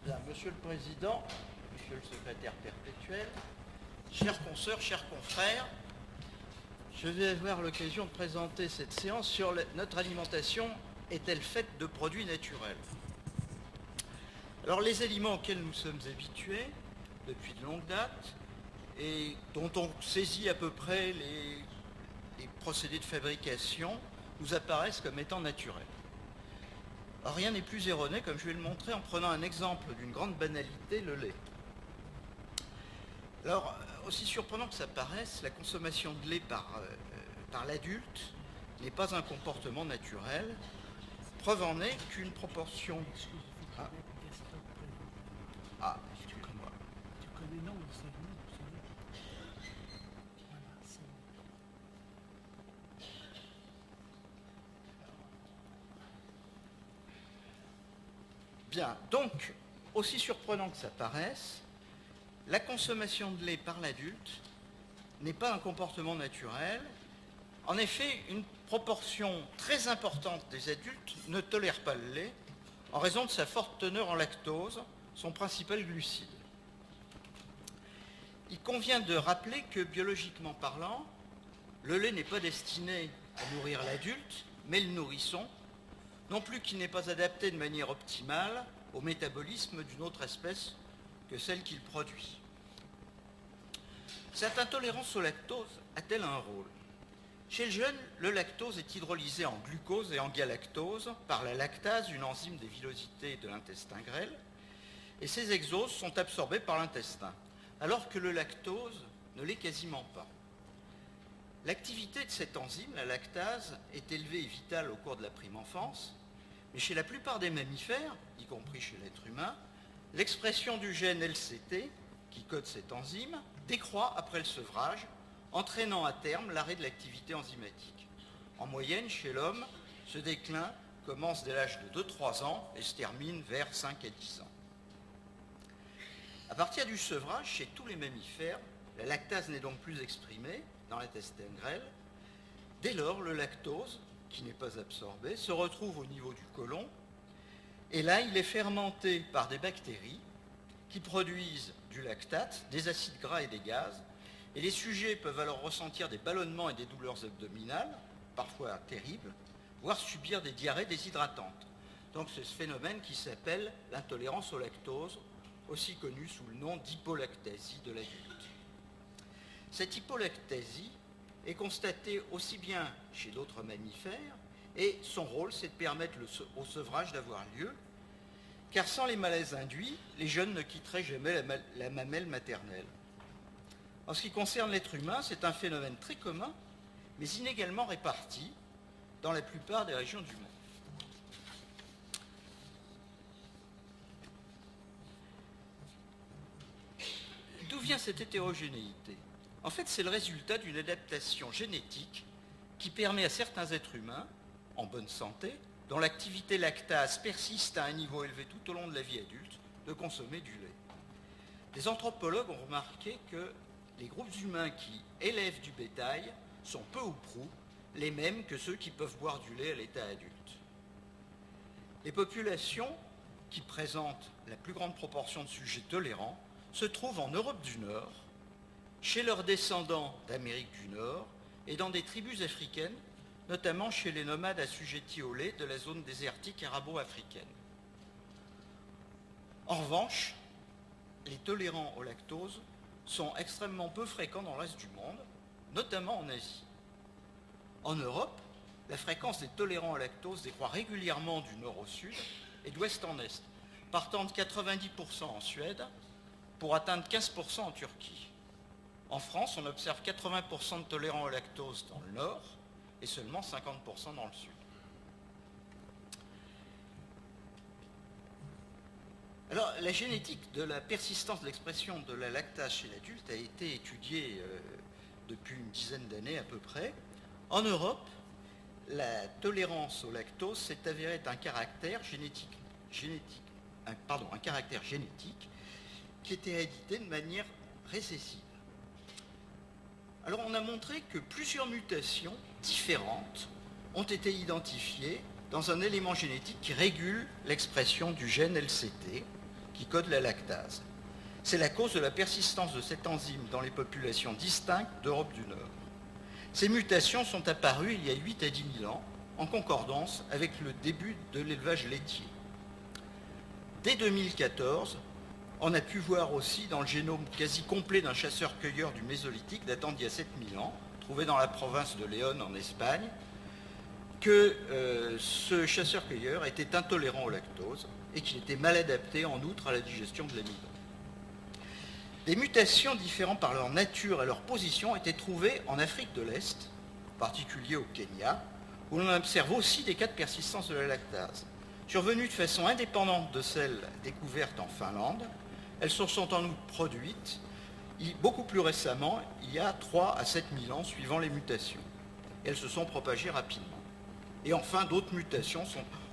Bien, Monsieur le Président, Monsieur le Secrétaire perpétuel, chers consoeurs, chers confrères, je vais avoir l'occasion de présenter cette séance sur notre alimentation est-elle faite de produits naturels? Alors les aliments auxquels nous sommes habitués depuis de longue date et dont on saisit à peu près les procédés de fabrication nous apparaissent comme étant naturels. Alors, rien n'est plus erroné, comme je vais le montrer en prenant un exemple d'une grande banalité, le lait. Alors, aussi surprenant que ça paraisse, la consommation de lait par l'adulte n'est pas un comportement naturel. Preuve en est qu'une proportion... excuse-moi. Tu connais, non, c'est lui. Bien, donc, aussi surprenant que ça paraisse, la consommation de lait par l'adulte n'est pas un comportement naturel. En effet, une proportion très importante des adultes ne tolère pas le lait en raison de sa forte teneur en lactose, son principal glucide. Il convient de rappeler que, biologiquement parlant, le lait n'est pas destiné à nourrir l'adulte, mais le nourrisson, non plus qu'il n'est pas adapté de manière optimale au métabolisme d'une autre espèce que celle qu'il produit. Cette intolérance au lactose a-t-elle un rôle? Chez le jeune, le lactose est hydrolysé en glucose et en galactose par la lactase, une enzyme des villosités de l'intestin grêle, et ces exoses sont absorbés par l'intestin, alors que le lactose ne l'est quasiment pas. L'activité de cette enzyme, la lactase, est élevée et vitale au cours de la prime enfance, mais chez la plupart des mammifères, y compris chez l'être humain, l'expression du gène LCT, qui code cette enzyme, décroît après le sevrage, entraînant à terme l'arrêt de l'activité enzymatique. En moyenne, chez l'homme, ce déclin commence dès l'âge de 2-3 ans et se termine vers 5 à 10 ans. À partir du sevrage, chez tous les mammifères, la lactase n'est donc plus exprimée dans l'intestin grêle. Dès lors, le lactose, qui n'est pas absorbé, se retrouve au niveau du côlon, et là, il est fermenté par des bactéries qui produisent du lactate, des acides gras et des gaz, et les sujets peuvent alors ressentir des ballonnements et des douleurs abdominales, parfois terribles, voire subir des diarrhées déshydratantes. Donc c'est ce phénomène qui s'appelle l'intolérance au lactose, aussi connu sous le nom d'hypolactasie de l'adulte. Cette hypolactasie est constatée aussi bien chez d'autres mammifères, et son rôle, c'est de permettre au sevrage d'avoir lieu, car sans les malaises induits, les jeunes ne quitteraient jamais la mamelle maternelle. En ce qui concerne l'être humain, c'est un phénomène très commun, mais inégalement réparti dans la plupart des régions du monde. D'où vient cette hétérogénéité? En fait, c'est le résultat d'une adaptation génétique qui permet à certains êtres humains, en bonne santé, dont l'activité lactase persiste à un niveau élevé tout au long de la vie adulte, de consommer du lait. Des anthropologues ont remarqué que les groupes humains qui élèvent du bétail sont peu ou prou les mêmes que ceux qui peuvent boire du lait à l'état adulte. Les populations qui présentent la plus grande proportion de sujets tolérants se trouvent en Europe du Nord, chez leurs descendants d'Amérique du Nord et dans des tribus africaines, notamment chez les nomades assujettis au lait de la zone désertique arabo-africaine. En revanche, les tolérants au lactose sont extrêmement peu fréquents dans le reste du monde, notamment en Asie. En Europe, la fréquence des tolérants au lactose décroît régulièrement du nord au sud et d'ouest en est, partant de 90% en Suède pour atteindre 15% en Turquie. En France, on observe 80% de tolérants au lactose dans le nord et seulement 50% dans le sud. Alors, la génétique de la persistance de l'expression de la lactase chez l'adulte a été étudiée depuis une dizaine d'années à peu près. En Europe, la tolérance au lactose s'est avérée être un caractère génétique qui était hérédité de manière récessive. Alors, on a montré que plusieurs mutations différentes ont été identifiées dans un élément génétique qui régule l'expression du gène LCT, qui code la lactase. C'est la cause de la persistance de cette enzyme dans les populations distinctes d'Europe du Nord. Ces mutations sont apparues il y a 8 à 10 000 ans, en concordance avec le début de l'élevage laitier. Dès 2014, on a pu voir aussi dans le génome quasi complet d'un chasseur-cueilleur du Mésolithique datant d'il y a 7000 ans, trouvé dans la province de Léon en Espagne, que ce chasseur-cueilleur était intolérant au lactose et qu'il était mal adapté en outre à la digestion de l'amidon. Des mutations différentes par leur nature et leur position ont été trouvées en Afrique de l'Est, en particulier au Kenya, où l'on observe aussi des cas de persistance de la lactase. Survenues de façon indépendante de celles découvertes en Finlande, elles se sont en outre produites beaucoup plus récemment, il y a 3 à 7 000 ans, suivant les mutations. Et elles se sont propagées rapidement. Et enfin, d'autres mutations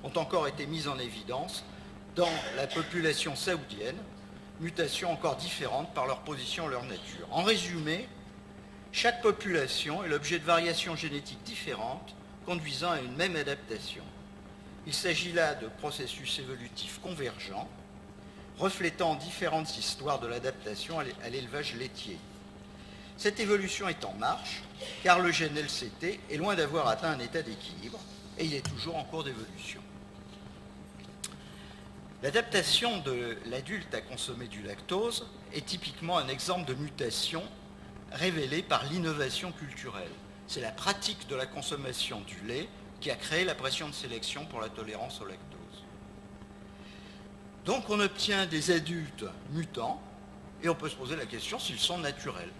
ont encore été mises en évidence dans la population saoudienne, mutations encore différentes par leur position et leur nature. En résumé, chaque population est l'objet de variations génétiques différentes conduisant à une même adaptation. Il s'agit là de processus évolutifs convergents, reflétant différentes histoires de l'adaptation à l'élevage laitier. Cette évolution est en marche, car le gène LCT est loin d'avoir atteint un état d'équilibre, et il est toujours en cours d'évolution. L'adaptation de l'adulte à consommer du lactose est typiquement un exemple de mutation révélée par l'innovation culturelle. C'est la pratique de la consommation du lait qui a créé la pression de sélection pour la tolérance au lactose. Donc on obtient des adultes mutants et on peut se poser la question s'ils sont naturels.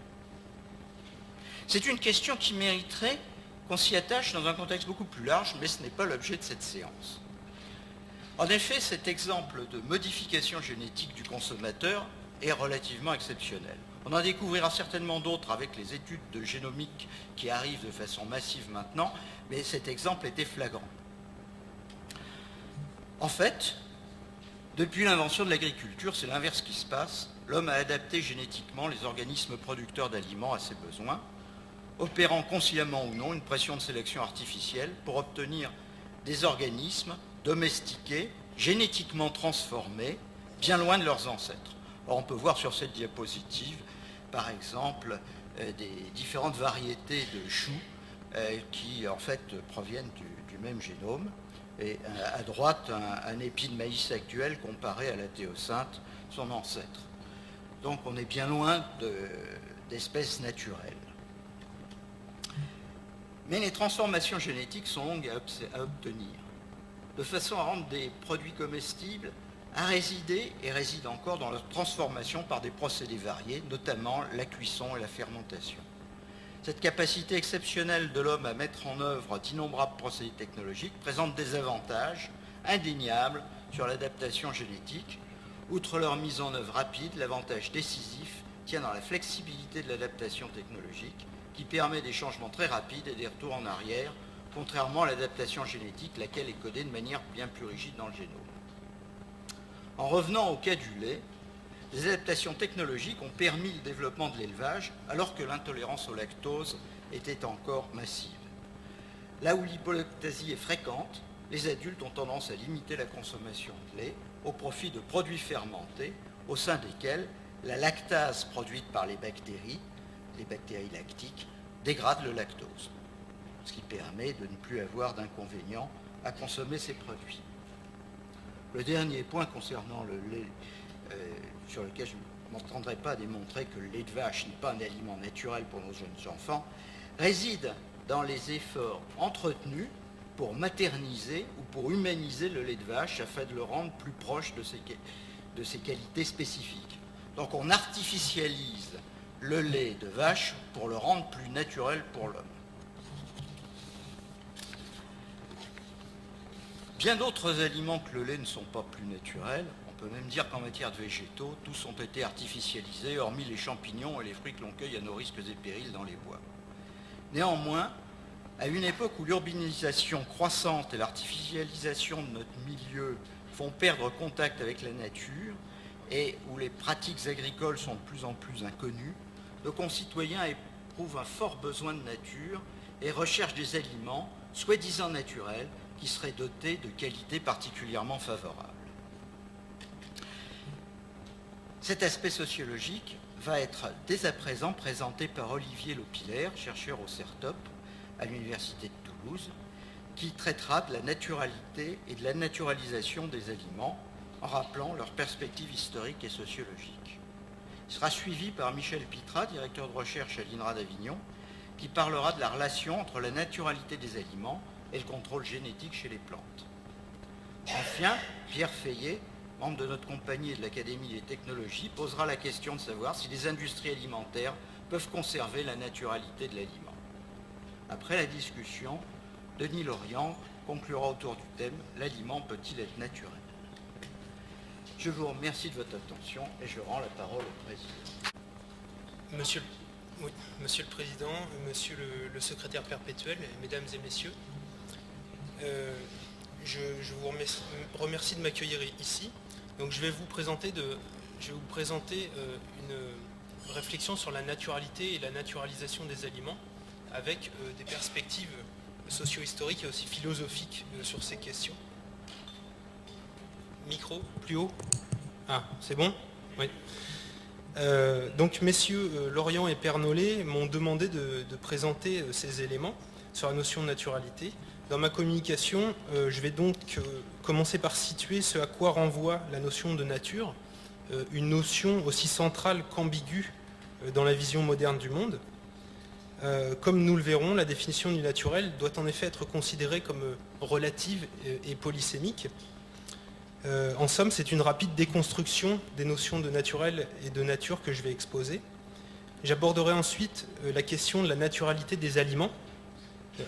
C'est une question qui mériterait qu'on s'y attache dans un contexte beaucoup plus large, mais ce n'est pas l'objet de cette séance. En effet, cet exemple de modification génétique du consommateur est relativement exceptionnel. On en découvrira certainement d'autres avec les études de génomique qui arrivent de façon massive maintenant, mais cet exemple était flagrant. En fait, depuis l'invention de l'agriculture, c'est l'inverse qui se passe. L'homme a adapté génétiquement les organismes producteurs d'aliments à ses besoins, opérant consciemment ou non une pression de sélection artificielle pour obtenir des organismes domestiqués, génétiquement transformés, bien loin de leurs ancêtres. Or, on peut voir sur cette diapositive, par exemple, des différentes variétés de choux qui, en fait, proviennent du même génome. Et à droite, un épi de maïs actuel comparé à la théocinthe, son ancêtre. Donc, on est bien loin d'espèces naturelles. Mais les transformations génétiques sont longues à obtenir, de façon à rendre des produits comestibles, à résider et résident encore dans leur transformation par des procédés variés, notamment la cuisson et la fermentation. Cette capacité exceptionnelle de l'homme à mettre en œuvre d'innombrables procédés technologiques présente des avantages indéniables sur l'adaptation génétique. Outre leur mise en œuvre rapide, l'avantage décisif tient dans la flexibilité de l'adaptation technologique qui permet des changements très rapides et des retours en arrière, contrairement à l'adaptation génétique, laquelle est codée de manière bien plus rigide dans le génome. En revenant au cas du lait, les adaptations technologiques ont permis le développement de l'élevage alors que l'intolérance au lactose était encore massive. Là où l'hypolactasie est fréquente, les adultes ont tendance à limiter la consommation de lait au profit de produits fermentés au sein desquels la lactase produite par les bactéries lactiques, dégrade le lactose, ce qui permet de ne plus avoir d'inconvénients à consommer ces produits. Le dernier point concernant le lait, sur lequel je ne m'entendrai pas à démontrer que le lait de vache n'est pas un aliment naturel pour nos jeunes enfants, réside dans les efforts entretenus pour materniser ou pour humaniser le lait de vache afin de le rendre plus proche de ses qualités spécifiques. Donc on artificialise le lait de vache pour le rendre plus naturel pour l'homme. Bien d'autres aliments que le lait ne sont pas plus naturels. On peut même dire qu'en matière de végétaux, tous ont été artificialisés, hormis les champignons et les fruits que l'on cueille à nos risques et périls dans les bois. Néanmoins, à une époque où l'urbanisation croissante et l'artificialisation de notre milieu font perdre contact avec la nature et où les pratiques agricoles sont de plus en plus inconnues, nos concitoyens éprouvent un fort besoin de nature et recherchent des aliments, soi-disant naturels, qui seraient dotés de qualités particulièrement favorables. Cet aspect sociologique va être dès à présent présenté par Olivier Lopilaire, chercheur au CERTOP à l'Université de Toulouse, qui traitera de la naturalité et de la naturalisation des aliments en rappelant leurs perspectives historiques et sociologiques. Il sera suivi par Michel Pitrat, directeur de recherche à l'INRA d'Avignon, qui parlera de la relation entre la naturalité des aliments et le contrôle génétique chez les plantes. Enfin, Pierre Feillet, membre de notre compagnie et de l'Académie des technologies, posera la question de savoir si les industries alimentaires peuvent conserver la naturalité de l'aliment. Après la discussion, Denis Lorient conclura autour du thème « L'aliment peut-il être naturel ?» Je vous remercie de votre attention et je rends la parole au Président. Monsieur le Président, Monsieur le Secrétaire perpétuel, Mesdames et Messieurs, je vous remercie de m'accueillir ici. Donc je vais vous présenter une réflexion sur la naturalité et la naturalisation des aliments avec des perspectives socio-historiques et aussi philosophiques sur ces questions. Micro, plus haut. Ah, c'est bon ? Oui. Donc messieurs Lorient et Pernollet m'ont demandé de présenter ces éléments sur la notion de naturalité. Dans ma communication, je vais donc commencer par situer ce à quoi renvoie la notion de nature, une notion aussi centrale qu'ambiguë dans la vision moderne du monde. Comme nous le verrons, la définition du naturel doit en effet être considérée comme relative et polysémique. En somme, c'est une rapide déconstruction des notions de naturel et de nature que je vais exposer. J'aborderai ensuite la question de la naturalité des aliments,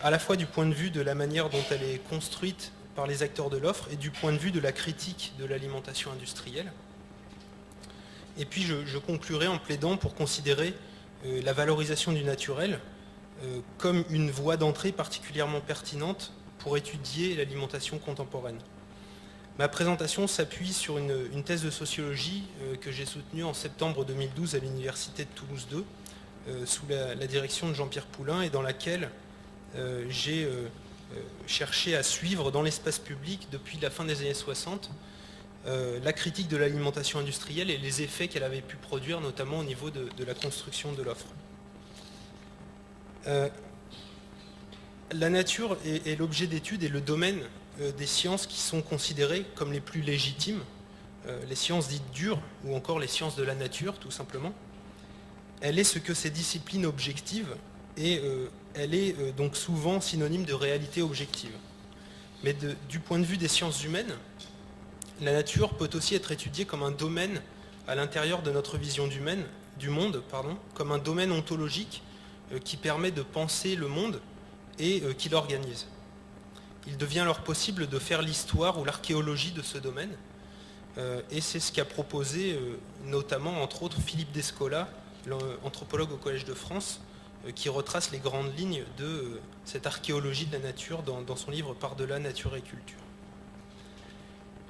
à la fois du point de vue de la manière dont elle est construite par les acteurs de l'offre et du point de vue de la critique de l'alimentation industrielle. Et puis je conclurai en plaidant pour considérer la valorisation du naturel comme une voie d'entrée particulièrement pertinente pour étudier l'alimentation contemporaine. Ma présentation s'appuie sur une thèse de sociologie que j'ai soutenue en septembre 2012 à l'Université de Toulouse 2 sous la direction de Jean-Pierre Poulain et dans laquelle j'ai cherché à suivre dans l'espace public depuis la fin des années 60 la critique de l'alimentation industrielle et les effets qu'elle avait pu produire, notamment au niveau de la construction de l'offre. La nature est l'objet d'étude et le domaine des sciences qui sont considérées comme les plus légitimes, les sciences dites dures ou encore les sciences de la nature tout simplement. Elle est ce que ces disciplines objectives et elle est donc souvent synonyme de réalité objective. Mais du point de vue des sciences humaines, la nature peut aussi être étudiée comme un domaine à l'intérieur de notre vision du monde, comme un domaine ontologique qui permet de penser le monde et qui l'organise. Il devient alors possible de faire l'histoire ou l'archéologie de ce domaine, et c'est ce qu'a proposé notamment, entre autres, Philippe Descola, anthropologue au Collège de France, qui retrace les grandes lignes de cette archéologie de la nature dans son livre « Par-delà nature et culture ».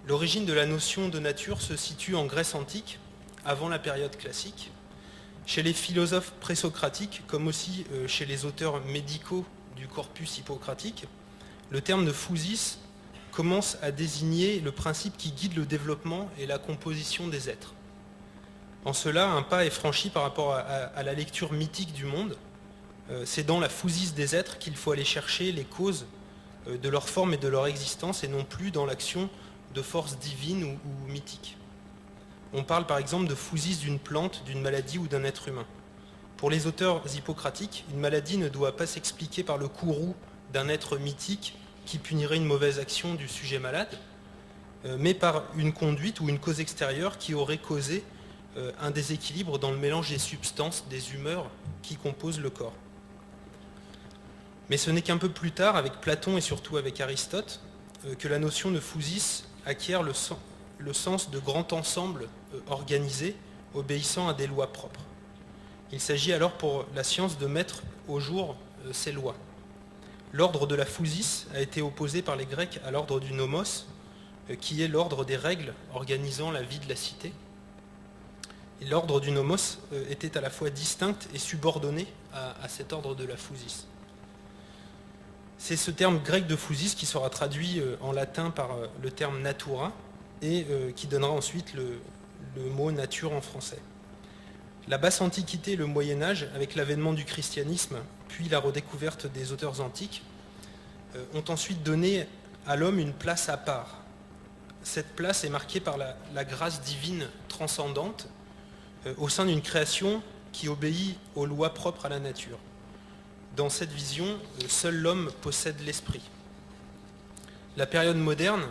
L'origine de la notion de nature se situe en Grèce antique, avant la période classique, chez les philosophes présocratiques, comme aussi chez les auteurs médicaux du corpus hippocratique. Le terme de physis commence à désigner le principe qui guide le développement et la composition des êtres. En cela, un pas est franchi par rapport à la lecture mythique du monde. C'est dans la physis des êtres qu'il faut aller chercher les causes de leur forme et de leur existence, et non plus dans l'action de forces divines ou mythiques. On parle par exemple de physis d'une plante, d'une maladie ou d'un être humain. Pour les auteurs hippocratiques, une maladie ne doit pas s'expliquer par le courroux d'un être mythique qui punirait une mauvaise action du sujet malade, mais par une conduite ou une cause extérieure qui aurait causé un déséquilibre dans le mélange des substances, des humeurs qui composent le corps. Mais ce n'est qu'un peu plus tard, avec Platon et surtout avec Aristote, que la notion de physis acquiert le sens de grand ensemble organisé, obéissant à des lois propres. Il s'agit alors pour la science de mettre au jour ces lois. L'ordre de la physis a été opposé par les Grecs à l'ordre du nomos, qui est l'ordre des règles organisant la vie de la cité. Et l'ordre du nomos était à la fois distinct et subordonné à cet ordre de la physis. C'est ce terme grec de physis qui sera traduit en latin par le terme natura et qui donnera ensuite le mot nature en français. La basse antiquité et le Moyen Âge, avec l'avènement du christianisme, puis la redécouverte des auteurs antiques, ont ensuite donné à l'homme une place à part. Cette place est marquée par la grâce divine transcendante au sein d'une création qui obéit aux lois propres à la nature. Dans cette vision, seul l'homme possède l'esprit. La période moderne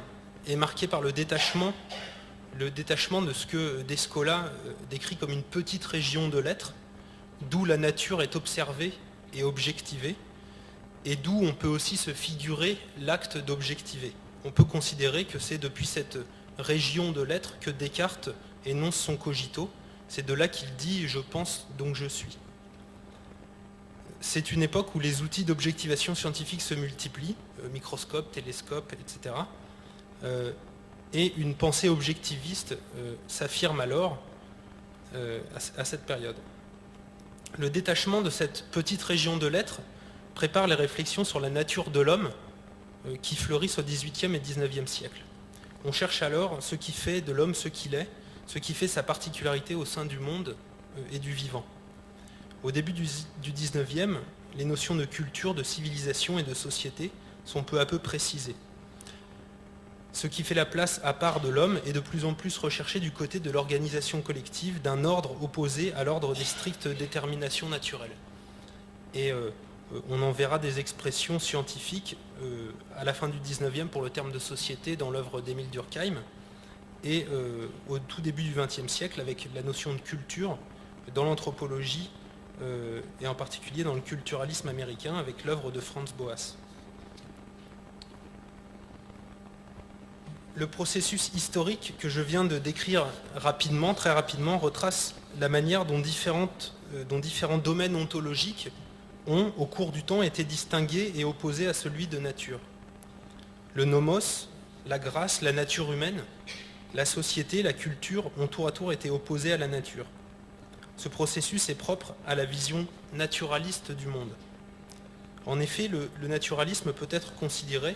est marquée par le détachement de ce que Descola décrit comme une petite région de l'être, d'où la nature est observée et objectivée, et d'où on peut aussi se figurer l'acte d'objectiver. On peut considérer que c'est depuis cette région de l'être que Descartes énonce son cogito. C'est de là qu'il dit « je pense, donc je suis ». C'est une époque où les outils d'objectivation scientifique se multiplient, microscope, télescope, etc. Et une pensée objectiviste s'affirme alors à cette période. Le détachement de cette petite région de l'être prépare les réflexions sur la nature de l'homme qui fleurissent au XVIIIe et XIXe siècle. On cherche alors ce qui fait de l'homme ce qu'il est, ce qui fait sa particularité au sein du monde et du vivant. Au début du XIXe, les notions de culture, de civilisation et de société sont peu à peu précisées. Ce qui fait la place à part de l'homme est de plus en plus recherché du côté de l'organisation collective d'un ordre opposé à l'ordre des strictes déterminations naturelles. Et on en verra des expressions scientifiques à la fin du XIXe pour le terme de société dans l'œuvre d'Émile Durkheim et au tout début du XXe siècle avec la notion de culture dans l'anthropologie et en particulier dans le culturalisme américain avec l'œuvre de Franz Boas. Le processus historique que je viens de décrire rapidement, très rapidement, retrace la manière dont différents domaines ontologiques ont, au cours du temps, été distingués et opposés à celui de nature. Le nomos, la grâce, la nature humaine, la société, la culture ont tour à tour été opposés à la nature. Ce processus est propre à la vision naturaliste du monde. En effet, le naturalisme peut être considéré,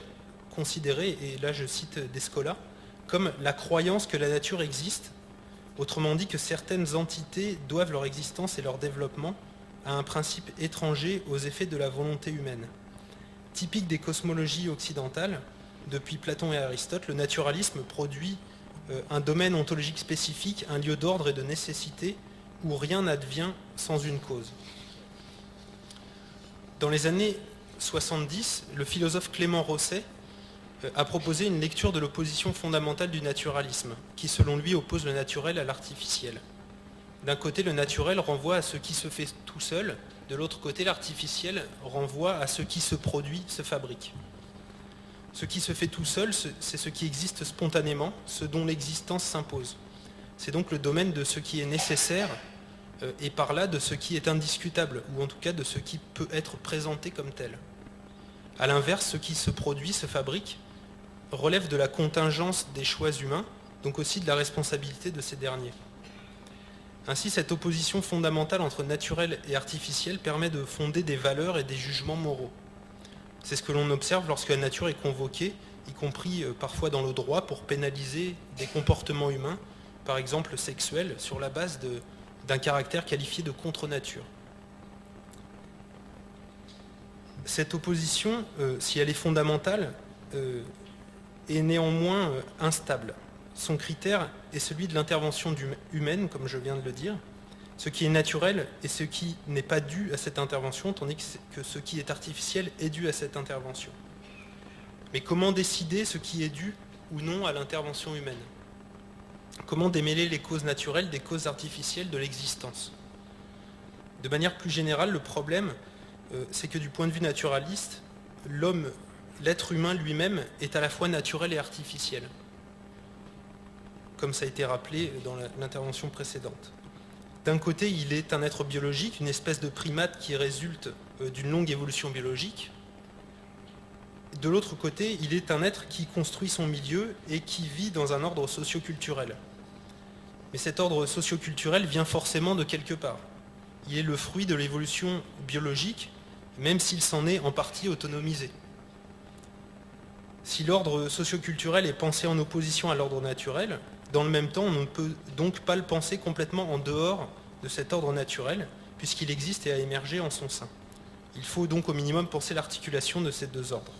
et là je cite Descola, comme la croyance que la nature existe, autrement dit que certaines entités doivent leur existence et leur développement à un principe étranger aux effets de la volonté humaine. Typique des cosmologies occidentales, depuis Platon et Aristote, le naturalisme produit un domaine ontologique spécifique, un lieu d'ordre et de nécessité où rien n'advient sans une cause. Dans les années 70, le philosophe Clément Rosset a proposé une lecture de l'opposition fondamentale du naturalisme, qui selon lui oppose le naturel à l'artificiel. D'un côté, le naturel renvoie à ce qui se fait tout seul, de l'autre côté, l'artificiel renvoie à ce qui se produit, se fabrique. Ce qui se fait tout seul, c'est ce qui existe spontanément, ce dont l'existence s'impose. C'est donc le domaine de ce qui est nécessaire, et par là de ce qui est indiscutable, ou en tout cas de ce qui peut être présenté comme tel. A l'inverse, ce qui se produit, se fabrique, relève de la contingence des choix humains, donc aussi de la responsabilité de ces derniers. Ainsi, cette opposition fondamentale entre naturel et artificiel permet de fonder des valeurs et des jugements moraux. C'est ce que l'on observe lorsque la nature est convoquée, y compris parfois dans le droit, pour pénaliser des comportements humains, par exemple sexuels, sur la base d'un caractère qualifié de contre-nature. Cette opposition, si elle est fondamentale, est néanmoins instable. Son critère est celui de l'intervention humaine, comme je viens de le dire, ce qui est naturel et ce qui n'est pas dû à cette intervention, tandis que ce qui est artificiel est dû à cette intervention. Mais comment décider ce qui est dû ou non à l'intervention humaine? Comment démêler les causes naturelles des causes artificielles de l'existence? De manière plus générale, le problème, c'est que du point de vue naturaliste, l'être humain lui-même est à la fois naturel et artificiel, comme ça a été rappelé dans l'intervention précédente. D'un côté, il est un être biologique, une espèce de primate qui résulte d'une longue évolution biologique. De l'autre côté, il est un être qui construit son milieu et qui vit dans un ordre socio-culturel. Mais cet ordre socio-culturel vient forcément de quelque part. Il est le fruit de l'évolution biologique, même s'il s'en est en partie autonomisé. Si l'ordre socioculturel est pensé en opposition à l'ordre naturel, dans le même temps, on ne peut donc pas le penser complètement en dehors de cet ordre naturel, puisqu'il existe et a émergé en son sein. Il faut donc au minimum penser l'articulation de ces deux ordres.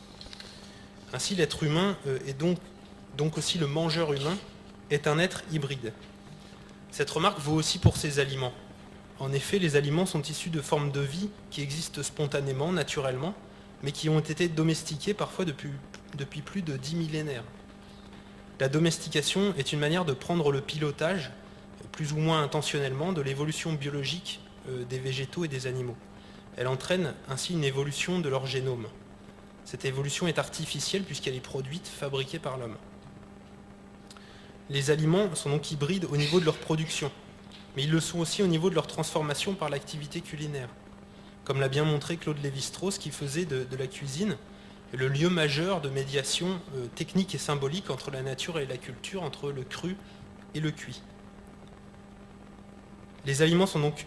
Ainsi, l'être humain, et donc aussi le mangeur humain, est un être hybride. Cette remarque vaut aussi pour ses aliments. En effet, les aliments sont issus de formes de vie qui existent spontanément, naturellement, mais qui ont été domestiquées parfois depuis plus de 10 millénaires. La domestication est une manière de prendre le pilotage, plus ou moins intentionnellement, de l'évolution biologique des végétaux et des animaux. Elle entraîne ainsi une évolution de leur génome. Cette évolution est artificielle puisqu'elle est produite, fabriquée par l'homme. Les aliments sont donc hybrides au niveau de leur production, mais ils le sont aussi au niveau de leur transformation par l'activité culinaire. Comme l'a bien montré Claude Lévi-Strauss, qui faisait de la cuisine le lieu majeur de médiation technique et symbolique entre la nature et la culture, entre le cru et le cuit. Les aliments sont donc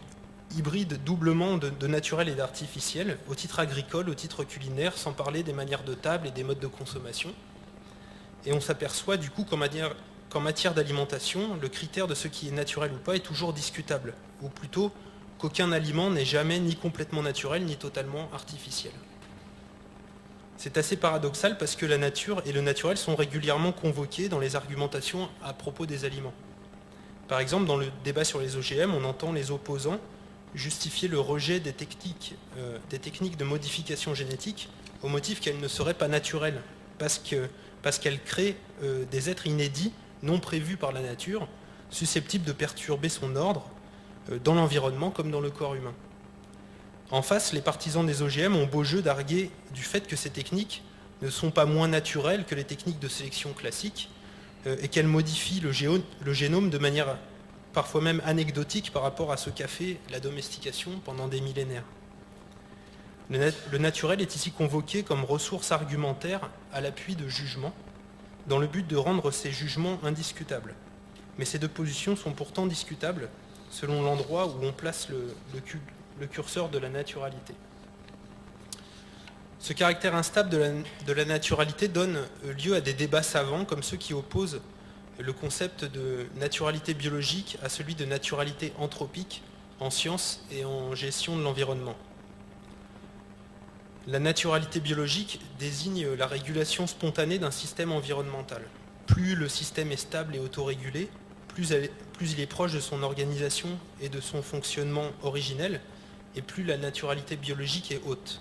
hybrides doublement de naturel et d'artificiel, au titre agricole, au titre culinaire, sans parler des manières de table et des modes de consommation. Et on s'aperçoit du coup qu'en matière d'alimentation, le critère de ce qui est naturel ou pas est toujours discutable, ou plutôt qu'aucun aliment n'est jamais ni complètement naturel ni totalement artificiel. C'est assez paradoxal parce que la nature et le naturel sont régulièrement convoqués dans les argumentations à propos des aliments. Par exemple, dans le débat sur les OGM, on entend les opposants justifier le rejet des techniques de modification génétique au motif qu'elles ne seraient pas naturelles, parce qu'elles créent des êtres inédits, non prévus par la nature, susceptibles de perturber son ordre dans l'environnement comme dans le corps humain. En face, les partisans des OGM ont beau jeu d'arguer du fait que ces techniques ne sont pas moins naturelles que les techniques de sélection classiques et qu'elles modifient le génome de manière parfois même anecdotique par rapport à ce qu'a fait la domestication pendant des millénaires. Le naturel est ici convoqué comme ressource argumentaire à l'appui de jugements, dans le but de rendre ces jugements indiscutables. Mais ces deux positions sont pourtant discutables selon l'endroit où on place le curseur de la naturalité. Ce caractère instable de la naturalité donne lieu à des débats savants comme ceux qui opposent le concept de naturalité biologique à celui de naturalité anthropique en sciences et en gestion de l'environnement. La naturalité biologique désigne la régulation spontanée d'un système environnemental. Plus le système est stable et autorégulé, plus il est proche de son organisation et de son fonctionnement originel, et plus la naturalité biologique est haute.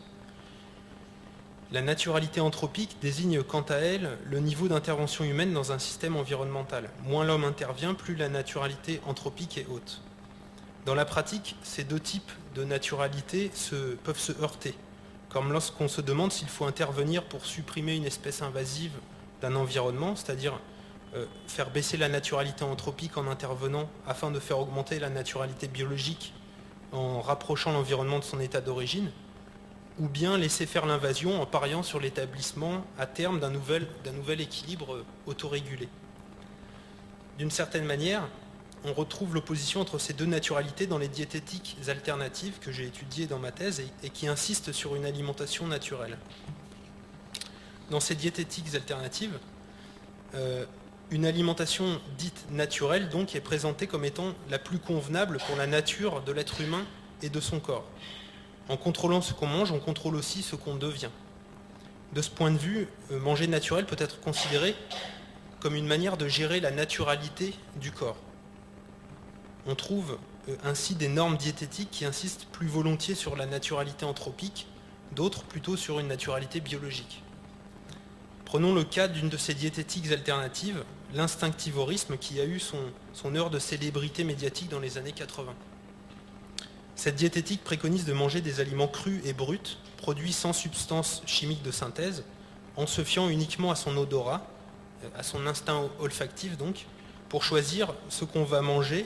La naturalité anthropique désigne quant à elle le niveau d'intervention humaine dans un système environnemental. Moins l'homme intervient, plus la naturalité anthropique est haute. Dans la pratique, ces deux types de naturalité peuvent se heurter, comme lorsqu'on se demande s'il faut intervenir pour supprimer une espèce invasive d'un environnement, c'est-à-dire faire baisser la naturalité anthropique en intervenant afin de faire augmenter la naturalité biologique en rapprochant l'environnement de son état d'origine, ou bien laisser faire l'invasion en pariant sur l'établissement à terme d'un nouvel équilibre autorégulé. D'une certaine manière, on retrouve l'opposition entre ces deux naturalités dans les diététiques alternatives que j'ai étudiées dans ma thèse et qui insistent sur une alimentation naturelle. Dans ces diététiques alternatives, une alimentation dite naturelle donc est présentée comme étant la plus convenable pour la nature de l'être humain et de son corps. En contrôlant ce qu'on mange, on contrôle aussi ce qu'on devient. De ce point de vue, manger naturel peut être considéré comme une manière de gérer la naturalité du corps. On trouve ainsi des normes diététiques qui insistent plus volontiers sur la naturalité anthropique, d'autres plutôt sur une naturalité biologique. Prenons le cas d'une de ces diététiques alternatives, l'instinctivorisme, qui a eu son heure de célébrité médiatique dans les années 80. Cette diététique préconise de manger des aliments crus et bruts, produits sans substances chimiques de synthèse, en se fiant uniquement à son odorat, à son instinct olfactif donc, pour choisir ce qu'on va manger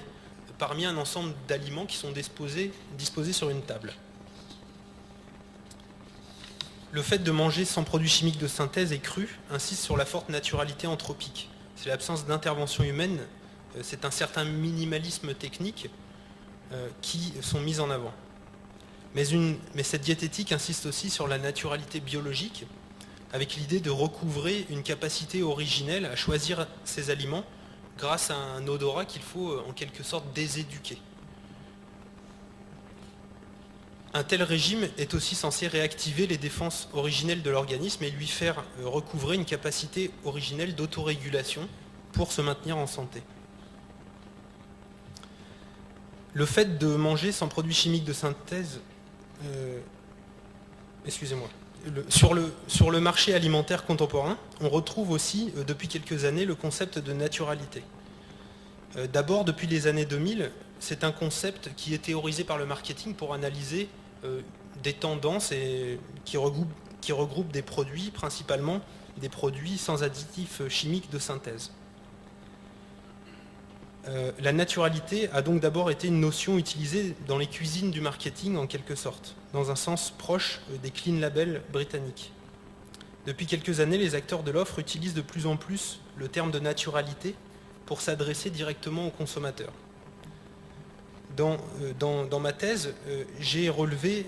parmi un ensemble d'aliments qui sont disposés sur une table. Le fait de manger sans produits chimiques de synthèse et crus insiste sur la forte naturalité anthropique. C'est l'absence d'intervention humaine, c'est un certain minimalisme technique qui sont mis en avant. Mais cette diététique insiste aussi sur la naturalité biologique, avec l'idée de recouvrer une capacité originelle à choisir ses aliments grâce à un odorat qu'il faut en quelque sorte déséduquer. Un tel régime est aussi censé réactiver les défenses originelles de l'organisme et lui faire recouvrer une capacité originelle d'autorégulation pour se maintenir en santé. Le fait de manger sans produits chimiques de synthèse, sur le marché alimentaire contemporain, on retrouve aussi depuis quelques années le concept de naturalité. D'abord, depuis les années 2000, c'est un concept qui est théorisé par le marketing pour analyser des tendances et qui regroupe des produits, principalement des produits sans additifs chimiques de synthèse. La naturalité a donc d'abord été une notion utilisée dans les cuisines du marketing en quelque sorte, dans un sens proche des clean labels britanniques. Depuis quelques années, les acteurs de l'offre utilisent de plus en plus le terme de naturalité pour s'adresser directement aux consommateurs. Dans ma thèse, j'ai relevé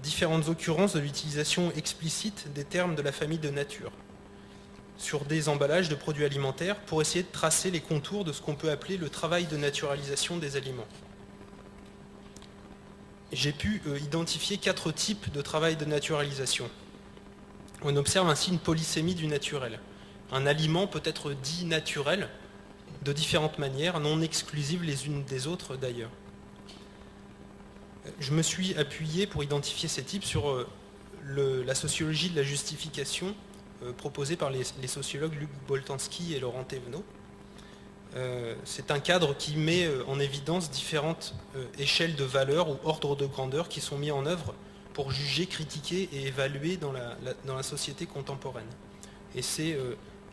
différentes occurrences de l'utilisation explicite des termes de la famille de nature sur des emballages de produits alimentaires pour essayer de tracer les contours de ce qu'on peut appeler le travail de naturalisation des aliments. J'ai pu identifier 4 types de travail de naturalisation. On observe ainsi une polysémie du naturel. Un aliment peut être dit naturel de différentes manières, non exclusives les unes des autres d'ailleurs. Je me suis appuyé pour identifier ces types sur la sociologie de la justification proposée par les sociologues Luc Boltanski et Laurent Thévenot. C'est un cadre qui met en évidence différentes échelles de valeurs ou ordres de grandeur qui sont mis en œuvre pour juger, critiquer et évaluer dans la société contemporaine. Et c'est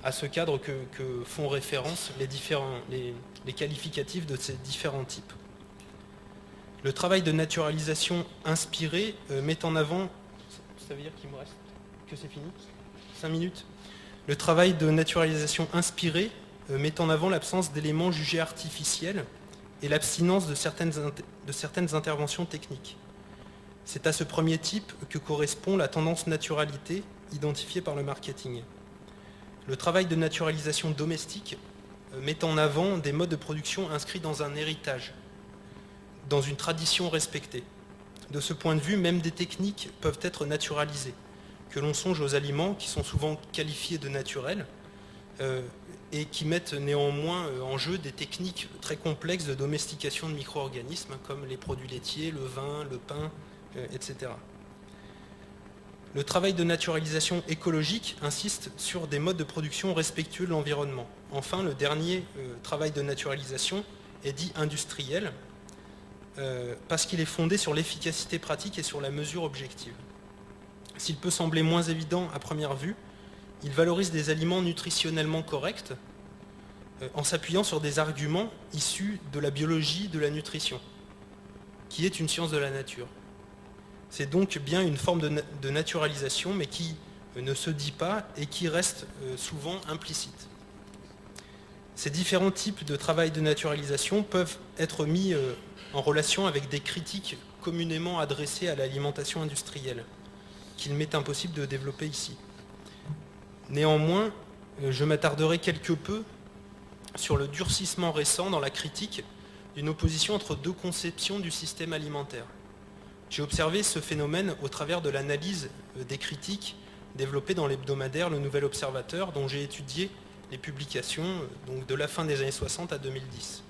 à ce cadre que font référence les qualificatifs de ces différents types. Le travail de naturalisation inspiré met en avant... Ça veut dire qu'il me reste que c'est fini ? 5 minutes. Le travail de naturalisation inspiré met en avant l'absence d'éléments jugés artificiels et l'abstinence de certaines interventions techniques. C'est à ce premier type que correspond la tendance naturalité identifiée par le marketing. Le travail de naturalisation domestique met en avant des modes de production inscrits dans un héritage, dans une tradition respectée. De ce point de vue, même des techniques peuvent être naturalisées, que l'on songe aux aliments qui sont souvent qualifiés de naturels et qui mettent néanmoins en jeu des techniques très complexes de domestication de micro-organismes comme les produits laitiers, le vin, le pain, etc. Le travail de naturalisation écologique insiste sur des modes de production respectueux de l'environnement. Enfin, le dernier travail de naturalisation est dit industriel parce qu'il est fondé sur l'efficacité pratique et sur la mesure objective. S'il peut sembler moins évident à première vue, il valorise des aliments nutritionnellement corrects en s'appuyant sur des arguments issus de la biologie de la nutrition, qui est une science de la nature. C'est donc bien une forme de naturalisation, mais qui ne se dit pas et qui reste souvent implicite. Ces différents types de travail de naturalisation peuvent être mis en relation avec des critiques communément adressées à l'alimentation industrielle, qu'il m'est impossible de développer ici. Néanmoins, je m'attarderai quelque peu sur le durcissement récent dans la critique d'une opposition entre deux conceptions du système alimentaire. J'ai observé ce phénomène au travers de l'analyse des critiques développées dans l'hebdomadaire Le Nouvel Observateur, dont j'ai étudié les publications donc de la fin des années 60 à 2010.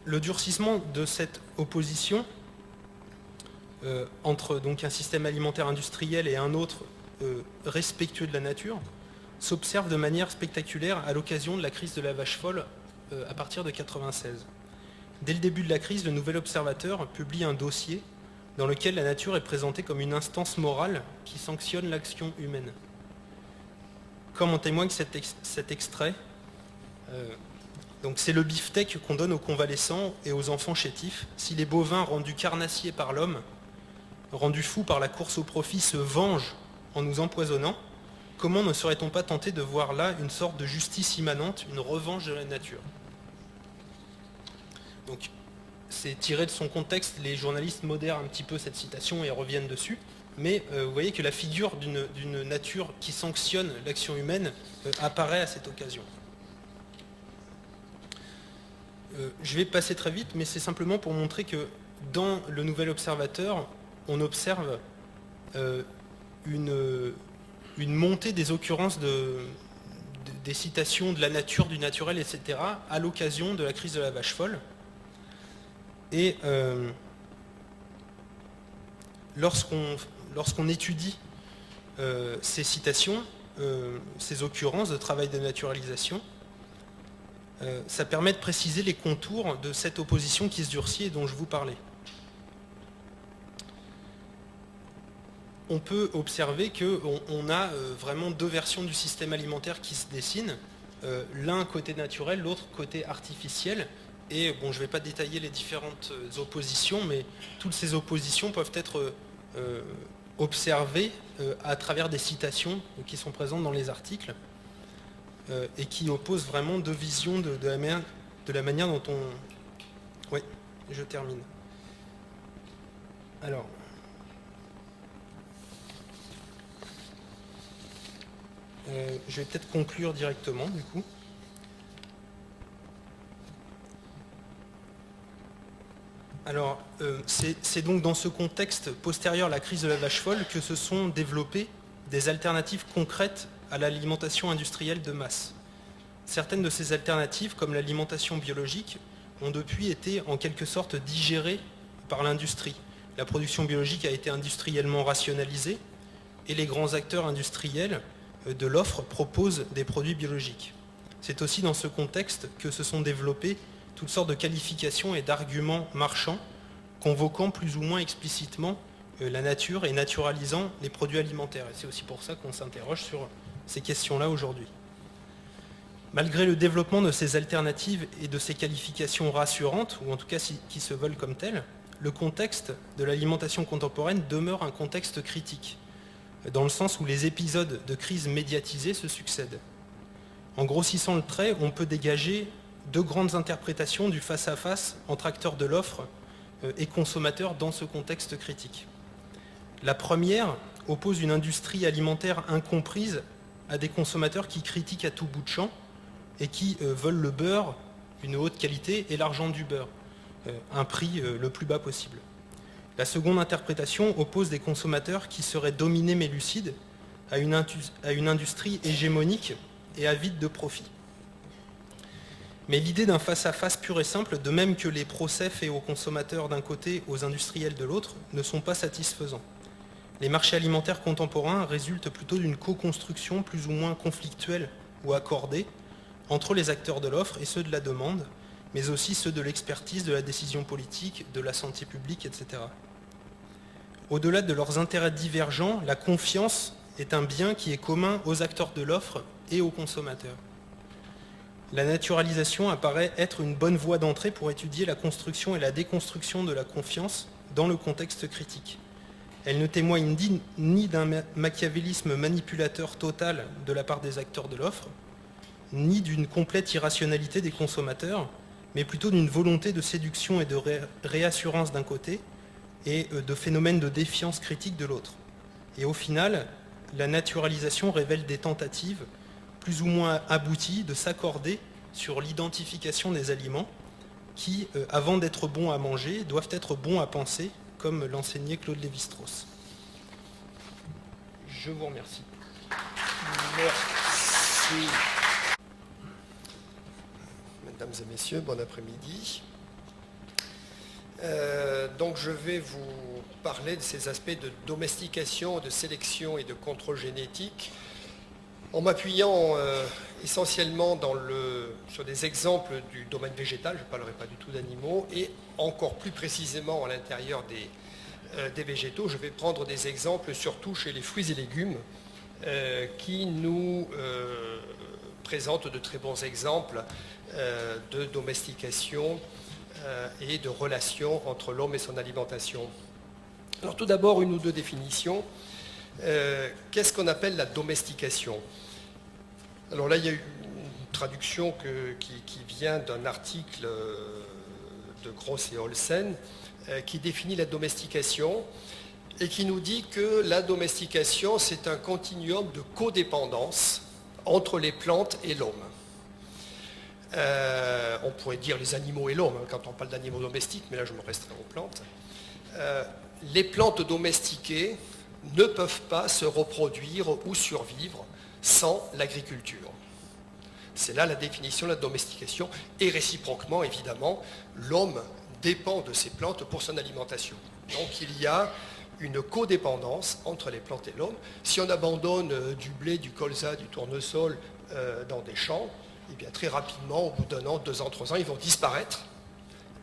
Le durcissement de cette opposition entre donc un système alimentaire industriel et un autre respectueux de la nature s'observe de manière spectaculaire à l'occasion de la crise de la vache folle à partir de 1996. Dès le début de la crise, le Nouvel Observateur publie un dossier dans lequel la nature est présentée comme une instance morale qui sanctionne l'action humaine. Comme en témoigne cet extrait, donc c'est le beefsteak qu'on donne aux convalescents et aux enfants chétifs. Si les bovins rendus carnassiers par l'homme, rendus fous par la course au profit, se vengent en nous empoisonnant, comment ne serait-on pas tenté de voir là une sorte de justice immanente, une revanche de la nature ? Donc, c'est tiré de son contexte, les journalistes modèrent un petit peu cette citation et reviennent dessus, mais vous voyez que la figure d'une nature qui sanctionne l'action humaine apparaît à cette occasion. Je vais passer très vite, mais c'est simplement pour montrer que dans le Nouvel Observateur, on observe une montée des occurrences des citations de la nature, du naturel, etc., à l'occasion de la crise de la vache folle. Et lorsqu'on étudie ces citations, ces occurrences de travail de naturalisation, ça permet de préciser les contours de cette opposition qui se durcit et dont je vous parlais. On peut observer qu'on a vraiment deux versions du système alimentaire qui se dessinent, l'un côté naturel, l'autre côté artificiel. Et bon, je ne vais pas détailler les différentes oppositions, mais toutes ces oppositions peuvent être observées à travers des citations qui sont présentes dans les articles et qui opposent vraiment deux visions de la manière dont on... Oui, je termine. Alors... je vais peut-être conclure directement, du coup. Alors, c'est donc dans ce contexte postérieur à la crise de la vache folle que se sont développées des alternatives concrètes à l'alimentation industrielle de masse. Certaines de ces alternatives, comme l'alimentation biologique, ont depuis été en quelque sorte digérées par l'industrie. La production biologique a été industriellement rationalisée et les grands acteurs industriels de l'offre proposent des produits biologiques. C'est aussi dans ce contexte que se sont développées toutes sortes de qualifications et d'arguments marchands, convoquant plus ou moins explicitement la nature et naturalisant les produits alimentaires. Et c'est aussi pour ça qu'on s'interroge sur ces questions-là aujourd'hui. Malgré le développement de ces alternatives et de ces qualifications rassurantes, ou en tout cas qui se veulent comme telles, le contexte de l'alimentation contemporaine demeure un contexte critique, dans le sens où les épisodes de crise médiatisée se succèdent. En grossissant le trait, on peut dégager deux grandes interprétations du face-à-face entre acteurs de l'offre et consommateurs dans ce contexte critique. La première oppose une industrie alimentaire incomprise à des consommateurs qui critiquent à tout bout de champ et qui veulent le beurre, une haute qualité, et l'argent du beurre, un prix le plus bas possible. La seconde interprétation oppose des consommateurs qui seraient dominés mais lucides à une industrie hégémonique et avide de profit. Mais l'idée d'un face-à-face pur et simple, de même que les procès faits aux consommateurs d'un côté, aux industriels de l'autre, ne sont pas satisfaisants. Les marchés alimentaires contemporains résultent plutôt d'une co-construction plus ou moins conflictuelle ou accordée entre les acteurs de l'offre et ceux de la demande, mais aussi ceux de l'expertise, de la décision politique, de la santé publique, etc. Au-delà de leurs intérêts divergents, la confiance est un bien qui est commun aux acteurs de l'offre et aux consommateurs. La naturalisation apparaît être une bonne voie d'entrée pour étudier la construction et la déconstruction de la confiance dans le contexte critique. Elle ne témoigne ni d'un machiavélisme manipulateur total de la part des acteurs de l'offre, ni d'une complète irrationalité des consommateurs, mais plutôt d'une volonté de séduction et de réassurance d'un côté, et de phénomènes de défiance critique de l'autre. Et au final, la naturalisation révèle des tentatives plus ou moins abouties de s'accorder sur l'identification des aliments qui, avant d'être bons à manger, doivent être bons à penser, comme l'enseignait Claude Lévi-Strauss. Je vous remercie. Merci. Mesdames et messieurs, bon après-midi. Donc je vais vous parler de ces aspects de domestication, de sélection et de contrôle génétique en m'appuyant essentiellement sur des exemples du domaine végétal, je ne parlerai pas du tout d'animaux, et encore plus précisément à l'intérieur des végétaux, je vais prendre des exemples surtout chez les fruits et légumes qui nous présentent de très bons exemples de domestication et de relation entre l'homme et son alimentation. Alors tout d'abord, une ou deux définitions. Qu'est-ce qu'on appelle la domestication? Alors là, il y a une traduction qui vient d'un article de Gross et Olsen, qui définit la domestication et qui nous dit que la domestication, c'est un continuum de codépendance entre les plantes et l'homme. On pourrait dire les animaux et l'homme, quand on parle d'animaux domestiques, mais là je me restreins aux plantes. Les plantes domestiquées ne peuvent pas se reproduire ou survivre sans l'agriculture. C'est là la définition de la domestication, et réciproquement, évidemment, l'homme dépend de ces plantes pour son alimentation. Donc il y a une codépendance entre les plantes et l'homme. Si on abandonne du blé, du colza, du tournesol dans des champs, eh bien, très rapidement, au bout d'un an, 2 ans, 3 ans, ils vont disparaître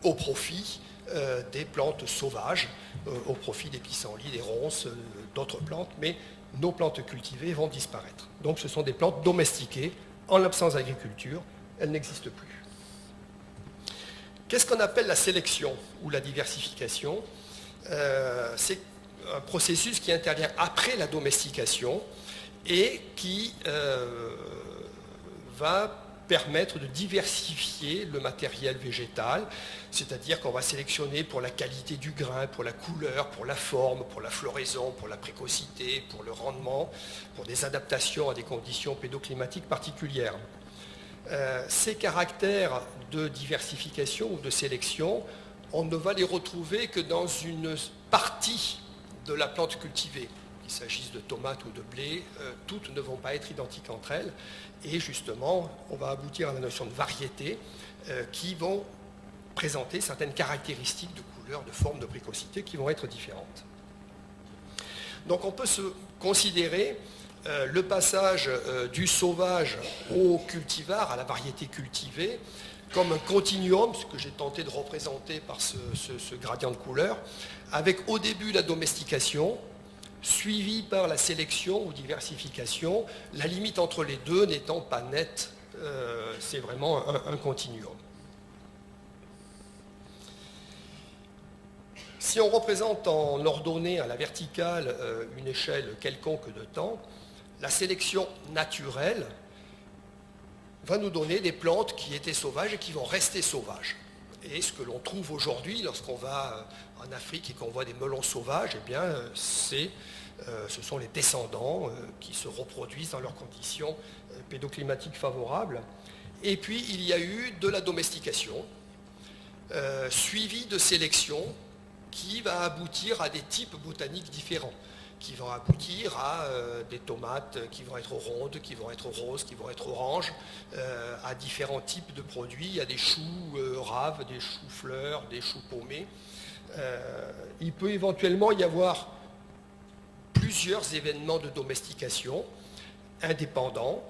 au profit des plantes sauvages, au profit des pissenlits, des ronces, d'autres plantes, mais nos plantes cultivées vont disparaître. Donc ce sont des plantes domestiquées. En l'absence d'agriculture, elles n'existent plus. Qu'est-ce qu'on appelle la sélection ou la diversification? C'est un processus qui intervient après la domestication et qui va permettre de diversifier le matériel végétal, c'est-à-dire qu'on va sélectionner pour la qualité du grain, pour la couleur, pour la forme, pour la floraison, pour la précocité, pour le rendement, pour des adaptations à des conditions pédoclimatiques particulières. Ces caractères de diversification ou de sélection, on ne va les retrouver que dans une partie de la plante cultivée. Qu'il s'agisse de tomates ou de blé, toutes ne vont pas être identiques entre elles. Et justement, on va aboutir à la notion de variété qui vont présenter certaines caractéristiques de couleur, de forme, de précocité qui vont être différentes. Donc on peut se considérer le passage du sauvage au cultivar, à la variété cultivée, comme un continuum, ce que j'ai tenté de représenter par ce gradient de couleur, avec au début la domestication, suivi par la sélection ou diversification, la limite entre les deux n'étant pas nette, c'est vraiment un continuum. Si on représente en ordonnée à la verticale une échelle quelconque de temps, la sélection naturelle va nous donner des plantes qui étaient sauvages et qui vont rester sauvages. Et ce que l'on trouve aujourd'hui, lorsqu'on va en Afrique et qu'on voit des melons sauvages, eh bien, ce sont les descendants qui se reproduisent dans leurs conditions pédoclimatiques favorables. Et puis, il y a eu de la domestication, suivie de sélection, qui va aboutir à des types botaniques différents, qui vont aboutir à des tomates qui vont être rondes, qui vont être roses, qui vont être oranges, à différents types de produits. Il y a des choux raves, des choux fleurs, des choux paumés. Il peut éventuellement y avoir plusieurs événements de domestication indépendants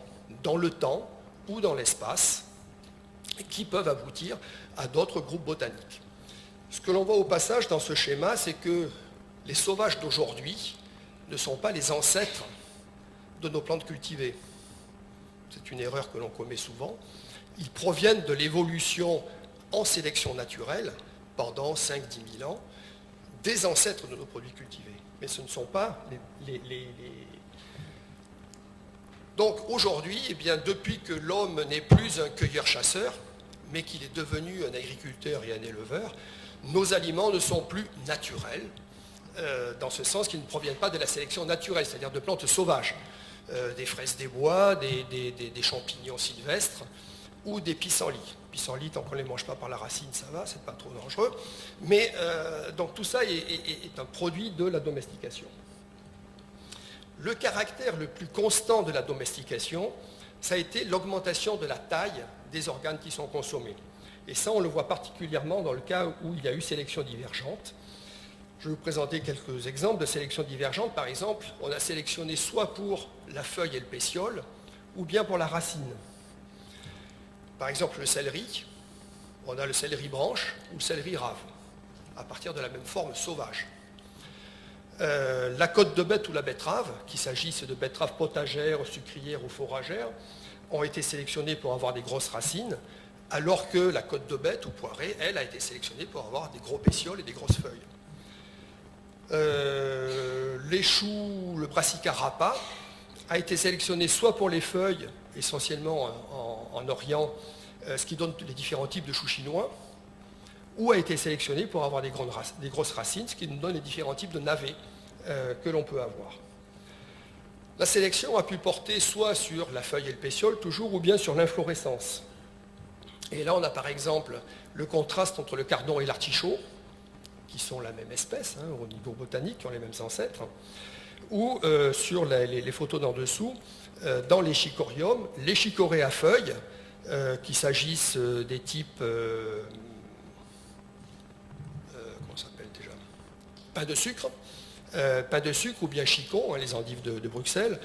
dans le temps ou dans l'espace qui peuvent aboutir à d'autres groupes botaniques. Ce que l'on voit au passage dans ce schéma, c'est que les sauvages d'aujourd'hui ne sont pas les ancêtres de nos plantes cultivées. C'est une erreur que l'on commet souvent. Ils proviennent de l'évolution en sélection naturelle pendant 5-10 000 ans des ancêtres de nos produits cultivés. Mais ce ne sont pas les... Donc aujourd'hui, eh bien, depuis que l'homme n'est plus un cueilleur-chasseur, mais qu'il est devenu un agriculteur et un éleveur, nos aliments ne sont plus naturels, dans ce sens qu'ils ne proviennent pas de la sélection naturelle, c'est-à-dire de plantes sauvages, des fraises des bois, des champignons sylvestres ou des pissenlits. Pissenlits, tant qu'on ne les mange pas par la racine, ça va, c'est pas trop dangereux. Mais donc tout ça est un produit de la domestication. Le caractère le plus constant de la domestication, ça a été l'augmentation de la taille des organes qui sont consommés. Et ça, on le voit particulièrement dans le cas où il y a eu sélection divergente. Je vais vous présenter quelques exemples de sélection divergente. Par exemple, on a sélectionné soit pour la feuille et le pétiole, ou bien pour la racine. Par exemple, le céleri, on a le céleri branche ou le céleri rave, à partir de la même forme sauvage. La côte de bête ou la betterave, qu'il s'agisse de betteraves potagères, sucrières ou fourragères, ont été sélectionnées pour avoir des grosses racines, alors que la côte de bête ou poirée, elle, a été sélectionnée pour avoir des gros pétioles et des grosses feuilles. Les choux, le brassica rapa, a été sélectionné soit pour les feuilles, essentiellement en Orient, ce qui donne les différents types de choux chinois, ou a été sélectionné pour avoir des grosses racines, ce qui nous donne les différents types de navets que l'on peut avoir. La sélection a pu porter soit sur la feuille et le pétiole, toujours, ou bien sur l'inflorescence. Et là, on a par exemple le contraste entre le cardon et l'artichaut, qui sont la même espèce au niveau botanique, qui ont les mêmes ancêtres, ou sur les photos d'en dessous, dans les chicorriums, les chicorées à feuilles, qu'il s'agisse des types comment ça s'appelle déjà, pain de sucre ou bien chicon, les endives de Bruxelles,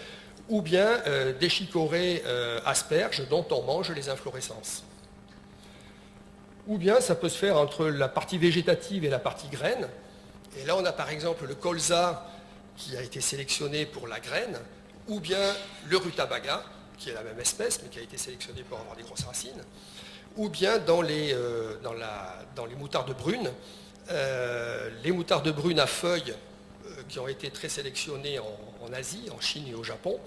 ou bien des chicorées asperges dont on mange les inflorescences. Ou bien ça peut se faire entre la partie végétative et la partie graine. Et là on a par exemple le colza qui a été sélectionné pour la graine, ou bien le rutabaga, qui est la même espèce mais qui a été sélectionné pour avoir des grosses racines, ou bien dans les moutardes brunes, les moutardes brunes à feuilles qui ont été très sélectionnées en Asie, en Chine et au Japon,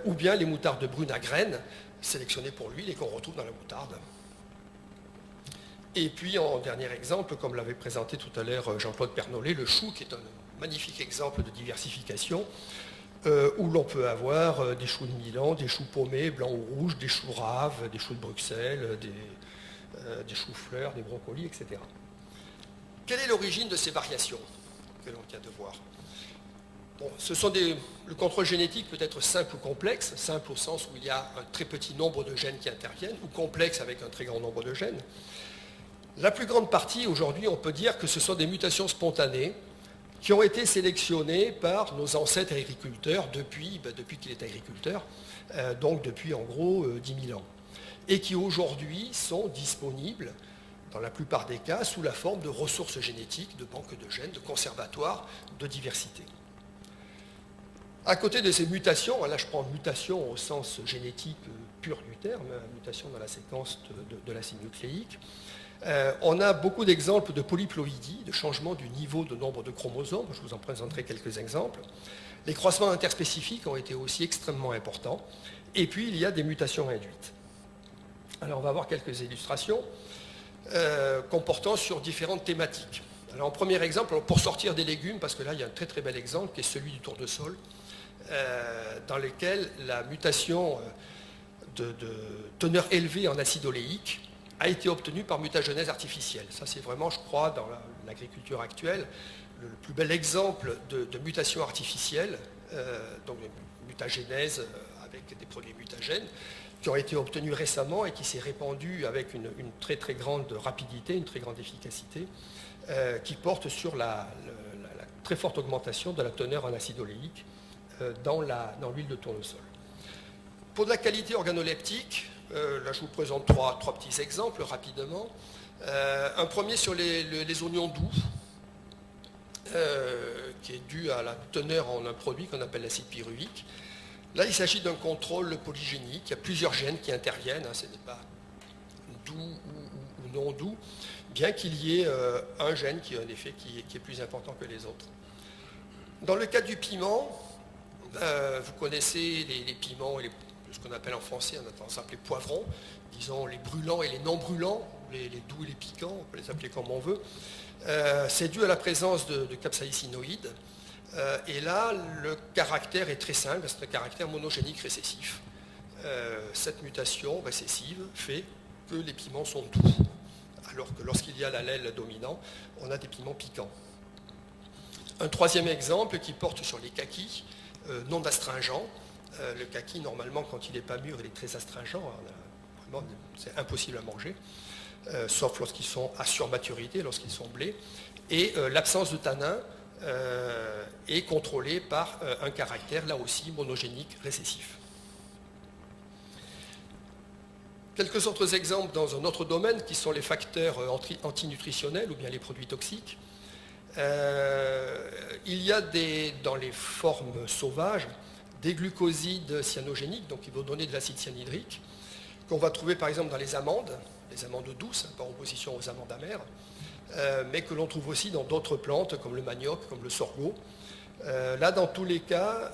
ou bien les moutardes brunes à graines, sélectionnées pour l'huile et qu'on retrouve dans la moutarde. Et puis en dernier exemple, comme l'avait présenté tout à l'heure Jean-Claude Pernollet, le chou qui est un magnifique exemple de diversification, où l'on peut avoir des choux de Milan, des choux paumés, blancs ou rouges, des choux raves, des choux de Bruxelles, des choux-fleurs, des brocolis, etc. Quelle est l'origine de ces variations que l'on vient de voir? Bon, le contrôle génétique peut être simple ou complexe, simple au sens où il y a un très petit nombre de gènes qui interviennent, ou complexe avec un très grand nombre de gènes. La plus grande partie, aujourd'hui, on peut dire que ce sont des mutations spontanées qui ont été sélectionnées par nos ancêtres agriculteurs depuis qu'il est agriculteur, donc depuis en gros 10 000 ans, et qui aujourd'hui sont disponibles, dans la plupart des cas, sous la forme de ressources génétiques, de banques de gènes, de conservatoires de diversité. À côté de ces mutations, là je prends mutation au sens génétique pur du terme, mutation dans la séquence de l'acide nucléique, on a beaucoup d'exemples de polyploïdie, de changement du niveau de nombre de chromosomes. Je vous en présenterai quelques exemples. Les croisements interspécifiques ont été aussi extrêmement importants. Et puis, il y a des mutations induites. Alors, on va voir quelques illustrations comportant sur différentes thématiques. Alors, en premier exemple, pour sortir des légumes, parce que là, il y a un très très bel exemple, qui est celui du tournesol, dans lequel la mutation de teneur élevée en acide oléique a été obtenue par mutagenèse artificielle. Ça, c'est vraiment, je crois, dans l'agriculture actuelle, le plus bel exemple de mutation artificielle, donc de mutagénèse avec des produits mutagènes, qui ont été obtenus récemment et qui s'est répandu avec une très très grande rapidité, une très grande efficacité, qui porte sur la très forte augmentation de la teneur en acide oléique dans l'huile de tournesol. Pour de la qualité organoleptique, là je vous présente trois petits exemples rapidement. Un premier sur les oignons doux, qui est dû à la teneur en un produit qu'on appelle l'acide pyruvique. Là il s'agit d'un contrôle polygénique, il y a plusieurs gènes qui interviennent, ce n'est pas doux ou non doux, bien qu'il y ait un gène qui a un effet qui est plus important que les autres. Dans le cas du piment, vous connaissez les piments et ce qu'on appelle en français, on a tendance à appeler poivrons, disons les brûlants et les non brûlants, les doux et les piquants, on peut les appeler comme on veut. C'est dû à la présence de capsaïcinoïdes. Et là, le caractère est très simple, c'est un caractère monogénique récessif. Cette mutation récessive fait que les piments sont doux, alors que lorsqu'il y a l'allèle dominant, on a des piments piquants. Un troisième exemple qui porte sur les kakis, non astringents. Le kaki, normalement, quand il n'est pas mûr, il est très astringent. C'est impossible à manger, sauf lorsqu'ils sont à surmaturité, lorsqu'ils sont blés. Et l'absence de tanin est contrôlée par un caractère, là aussi, monogénique récessif. Quelques autres exemples dans un autre domaine, qui sont les facteurs antinutritionnels ou bien les produits toxiques. Il y a dans les formes sauvages des glucosides cyanogéniques, donc qui vont donner de l'acide cyanhydrique, qu'on va trouver par exemple dans les amandes douces, par opposition aux amandes amères, mais que l'on trouve aussi dans d'autres plantes comme le manioc, comme le sorgho, Là, dans tous les cas,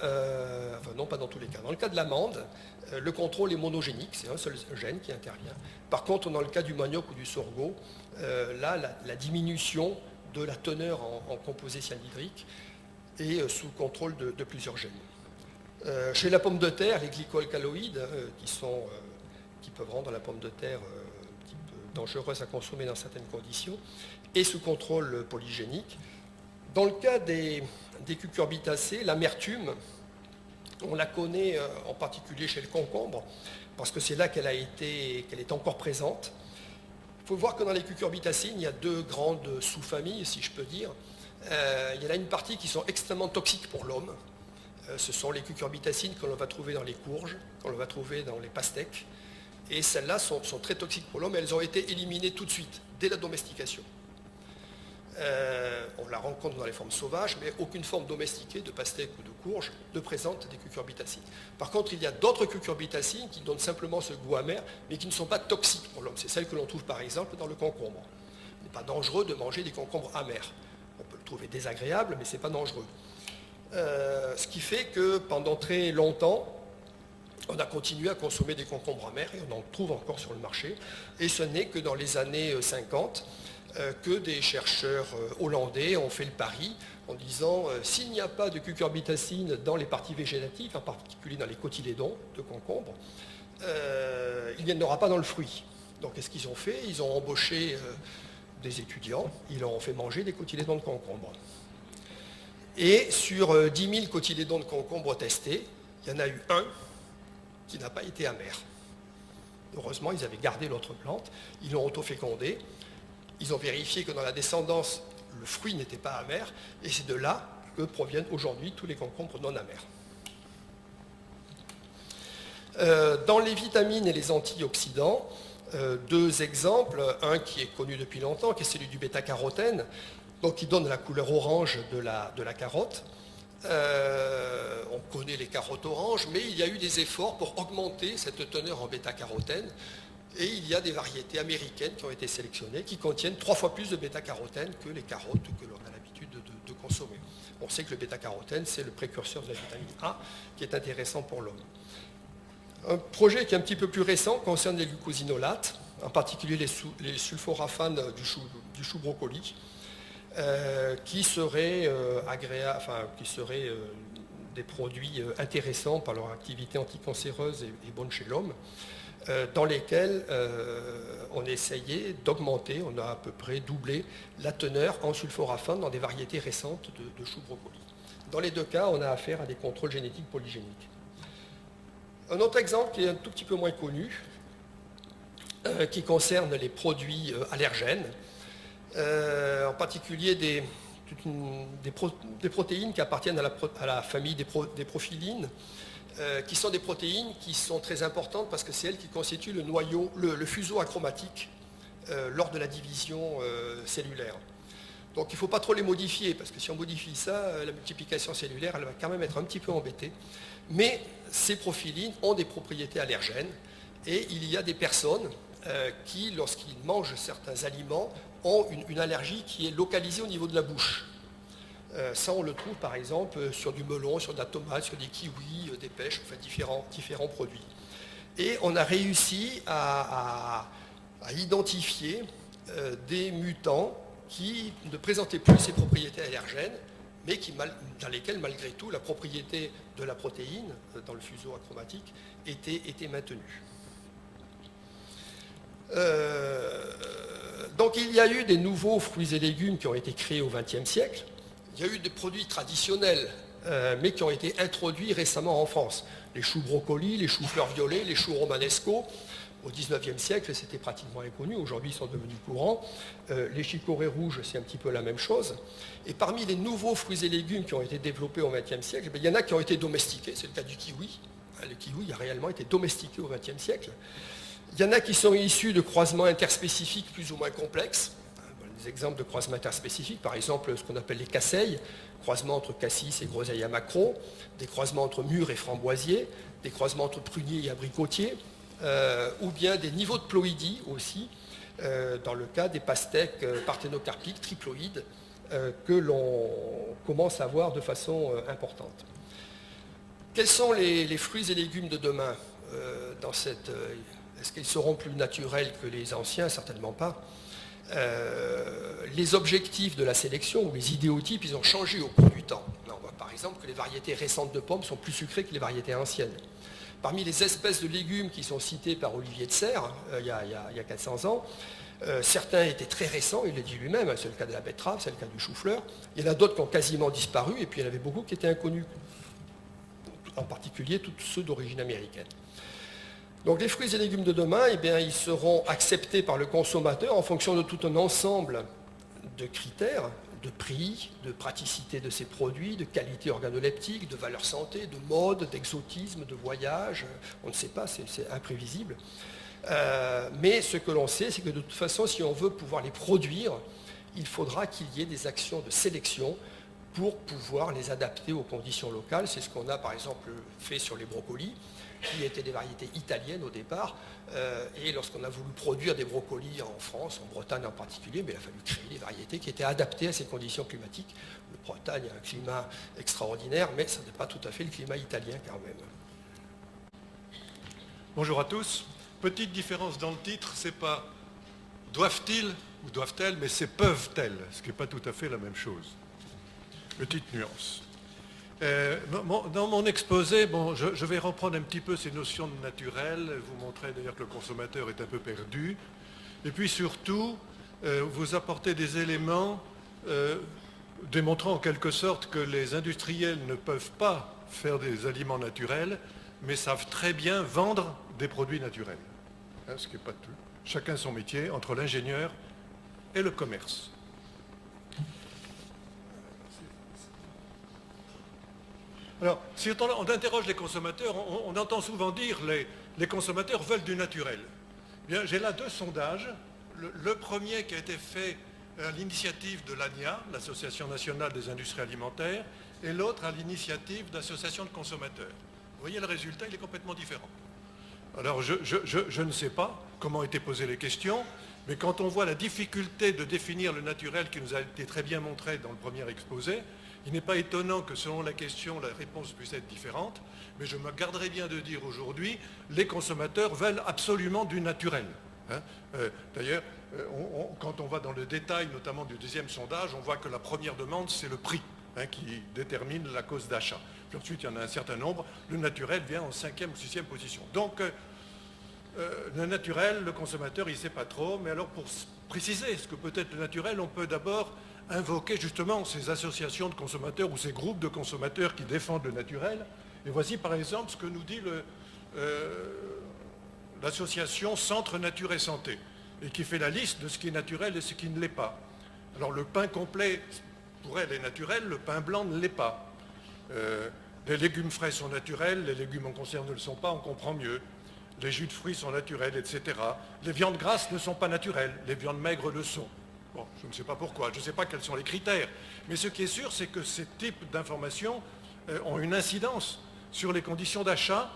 enfin non pas dans tous les cas, dans le cas de l'amande, le contrôle est monogénique, c'est un seul gène qui intervient. Par contre, dans le cas du manioc ou du sorgho, là, la diminution de la teneur en composés cyanhydriques est sous contrôle de plusieurs gènes. Chez la pomme de terre, les glycoalcaloïdes, qui peuvent rendre la pomme de terre un petit peu dangereuse à consommer dans certaines conditions, est sous contrôle polygénique. Dans le cas des cucurbitacées, l'amertume, on la connaît en particulier chez le concombre, parce que c'est là qu'elle est encore présente. Il faut voir que dans les cucurbitacées, il y a deux grandes sous-familles, si je peux dire. Il y en a une partie qui sont extrêmement toxiques pour l'homme. Ce sont les cucurbitacines que l'on va trouver dans les courges, que l'on va trouver dans les pastèques. Et celles-là sont très toxiques pour l'homme. Elles ont été éliminées tout de suite, dès la domestication. On la rencontre dans les formes sauvages, mais aucune forme domestiquée de pastèque ou de courge ne présente des cucurbitacines. Par contre, il y a d'autres cucurbitacines qui donnent simplement ce goût amer, mais qui ne sont pas toxiques pour l'homme. C'est celles que l'on trouve par exemple dans le concombre. Il n'est pas dangereux de manger des concombres amers. On peut le trouver désagréable, mais ce n'est pas dangereux. Ce qui fait que pendant très longtemps, on a continué à consommer des concombres amers, et on en trouve encore sur le marché. Et ce n'est que dans les années 50 que des chercheurs hollandais ont fait le pari en disant s'il n'y a pas de cucurbitacines dans les parties végétatives, en particulier dans les cotylédons de concombre, il n'y en aura pas dans le fruit. Donc qu'est-ce qu'ils ont fait? Ils ont embauché des étudiants, ils leur ont fait manger des cotylédons de concombre. Et sur 10 000 cotylédons de concombre testés, il y en a eu un qui n'a pas été amer. Heureusement, ils avaient gardé l'autre plante, ils l'ont auto-fécondé. Ils ont vérifié que dans la descendance, le fruit n'était pas amer, et c'est de là que proviennent aujourd'hui tous les concombres non amers. Dans les vitamines et les antioxydants, deux exemples, un qui est connu depuis longtemps, qui est celui du bêta-carotène, donc qui donne la couleur orange de la carotte. On connaît les carottes oranges, mais il y a eu des efforts pour augmenter cette teneur en bêta-carotène. Et il y a des variétés américaines qui ont été sélectionnées qui contiennent 3 fois plus de bêta-carotène que les carottes que l'on a l'habitude de consommer. On sait que le bêta-carotène, c'est le précurseur de la vitamine A, qui est intéressant pour l'homme. Un projet qui est un petit peu plus récent concerne les glucosinolates, en particulier les sulforaphanes du chou brocoli, qui seraient des produits intéressants par leur activité anticancéreuse et bonne chez l'homme, dans lesquels on a essayé d'augmenter, on a à peu près doublé la teneur en sulforaphane dans des variétés récentes de choux brocoli. Dans les deux cas, on a affaire à des contrôles génétiques polygéniques. Un autre exemple qui est un tout petit peu moins connu, qui concerne les produits allergènes, en particulier des protéines qui appartiennent à la famille des profilines, qui sont des protéines qui sont très importantes parce que c'est elles qui constituent le noyau, le fuseau achromatique lors de la division cellulaire. Donc il ne faut pas trop les modifier, parce que si on modifie ça, la multiplication cellulaire, elle va quand même être un petit peu embêtée. Mais ces profilines ont des propriétés allergènes, et il y a des personnes qui, lorsqu'ils mangent certains aliments, ont une allergie qui est localisée au niveau de la bouche. Ça, on le trouve par exemple sur du melon, sur de la tomate, sur des kiwis, des pêches, enfin différents produits. Et on a réussi à identifier des mutants qui ne présentaient plus ces propriétés allergènes, mais dans lesquels, malgré tout, la propriété de la protéine dans le fuseau achromatique était maintenue. Donc il y a eu des nouveaux fruits et légumes qui ont été créés au XXe siècle. Il y a eu des produits traditionnels, mais qui ont été introduits récemment en France. Les choux brocolis, les choux-fleurs violets, les choux romanesco. Au XIXe siècle, c'était pratiquement inconnu. Aujourd'hui, ils sont devenus courants. Les chicorées rouges, c'est un petit peu la même chose. Et parmi les nouveaux fruits et légumes qui ont été développés au XXe siècle, il y en a qui ont été domestiqués. C'est le cas du kiwi. Le kiwi a réellement été domestiqué au XXe siècle. Il y en a qui sont issus de croisements interspécifiques plus ou moins complexes. Des exemples de croisements interspécifiques, par exemple ce qu'on appelle les casseilles, croisements entre cassis et groseille à macron, des croisements entre mûres et framboisiers, des croisements entre pruniers et abricotiers, ou bien des niveaux de ploïdie aussi, dans le cas des pastèques parthénocarpiques triploïdes, que l'on commence à voir de façon importante. Quels sont les fruits et légumes de demain est-ce qu'ils seront plus naturels que les anciens? Certainement pas. Les objectifs de la sélection ou les idéotypes, ils ont changé au cours du temps. On voit par exemple que les variétés récentes de pommes sont plus sucrées que les variétés anciennes. Parmi les espèces de légumes qui sont citées par Olivier de Serres il y a 400 ans, certains étaient très récents, il l'a dit lui-même, c'est le cas de la betterave, c'est le cas du chou-fleur. Il y en a d'autres qui ont quasiment disparu, et puis il y en avait beaucoup qui étaient inconnus, en particulier tous ceux d'origine américaine. Donc les fruits et légumes de demain, eh bien, ils seront acceptés par le consommateur en fonction de tout un ensemble de critères, de prix, de praticité de ces produits, de qualité organoleptique, de valeur santé, de mode, d'exotisme, de voyage. On ne sait pas, c'est imprévisible. Mais ce que l'on sait, c'est que de toute façon, si on veut pouvoir les produire, il faudra qu'il y ait des actions de sélection pour pouvoir les adapter aux conditions locales. C'est ce qu'on a par exemple fait sur les brocolis, qui étaient des variétés italiennes au départ. Et lorsqu'on a voulu produire des brocolis en France, en Bretagne en particulier, mais il a fallu créer des variétés qui étaient adaptées à ces conditions climatiques. La Bretagne a un climat extraordinaire, mais ce n'est pas tout à fait le climat italien quand même. Bonjour à tous. Petite différence dans le titre, c'est pas doivent-ils ou doivent-elles, mais c'est peuvent-elles, ce qui n'est pas tout à fait la même chose. Petite nuance. Dans mon exposé, je vais reprendre un petit peu ces notions de naturel, vous montrer d'ailleurs que le consommateur est un peu perdu, et puis surtout vous apporter des éléments démontrant en quelque sorte que les industriels ne peuvent pas faire des aliments naturels, mais savent très bien vendre des produits naturels. Hein, ce qui n'est pas tout. Chacun son métier, entre l'ingénieur et le commerce. Alors, si on interroge les consommateurs, on entend souvent dire les consommateurs veulent du naturel. Bien, j'ai là deux sondages. Le premier qui a été fait à l'initiative de l'ANIA, l'Association nationale des industries alimentaires, et l'autre à l'initiative d'associations de consommateurs. Vous voyez, le résultat, il est complètement différent. Alors, je ne sais pas comment ont été posées les questions, mais quand on voit la difficulté de définir le naturel qui nous a été très bien montré dans le premier exposé, il n'est pas étonnant que selon la question, la réponse puisse être différente, mais je me garderai bien de dire aujourd'hui, les consommateurs veulent absolument du naturel. Hein. D'ailleurs, quand on va dans le détail, notamment du deuxième sondage, on voit que la première demande, c'est le prix, hein, qui détermine la cause d'achat. Puis ensuite, il y en a un certain nombre. Le naturel vient en 5e ou 6e position. Donc, le naturel, le consommateur, il ne sait pas trop. Mais alors, pour préciser ce que peut être le naturel, on peut d'abord invoquer justement ces associations de consommateurs ou ces groupes de consommateurs qui défendent le naturel. Et voici par exemple ce que nous dit l'association Centre Nature et Santé, et qui fait la liste de ce qui est naturel et ce qui ne l'est pas. Alors le pain complet, pour elle, est naturel, le pain blanc ne l'est pas. Les légumes frais sont naturels, les légumes en conserve ne le sont pas, on comprend mieux. Les jus de fruits sont naturels, etc. Les viandes grasses ne sont pas naturelles, les viandes maigres le sont. Bon, je ne sais pas pourquoi, je ne sais pas quels sont les critères. Mais ce qui est sûr, c'est que ces types d'informations ont une incidence sur les conditions d'achat,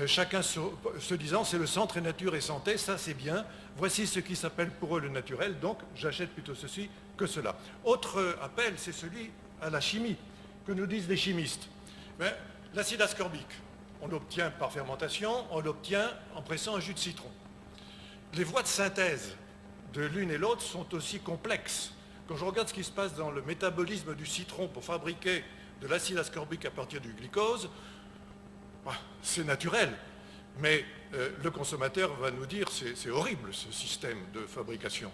chacun se disant c'est le centre et nature et santé, ça c'est bien, voici ce qui s'appelle pour eux le naturel, donc j'achète plutôt ceci que cela. Autre appel, c'est celui à la chimie, que nous disent les chimistes. L'acide ascorbique, on l'obtient par fermentation, on l'obtient en pressant un jus de citron. Les voies de synthèse de l'une et l'autre sont aussi complexes. Quand je regarde ce qui se passe dans le métabolisme du citron pour fabriquer de l'acide ascorbique à partir du glucose, c'est naturel, mais le consommateur va nous dire c'est horrible ce système de fabrication.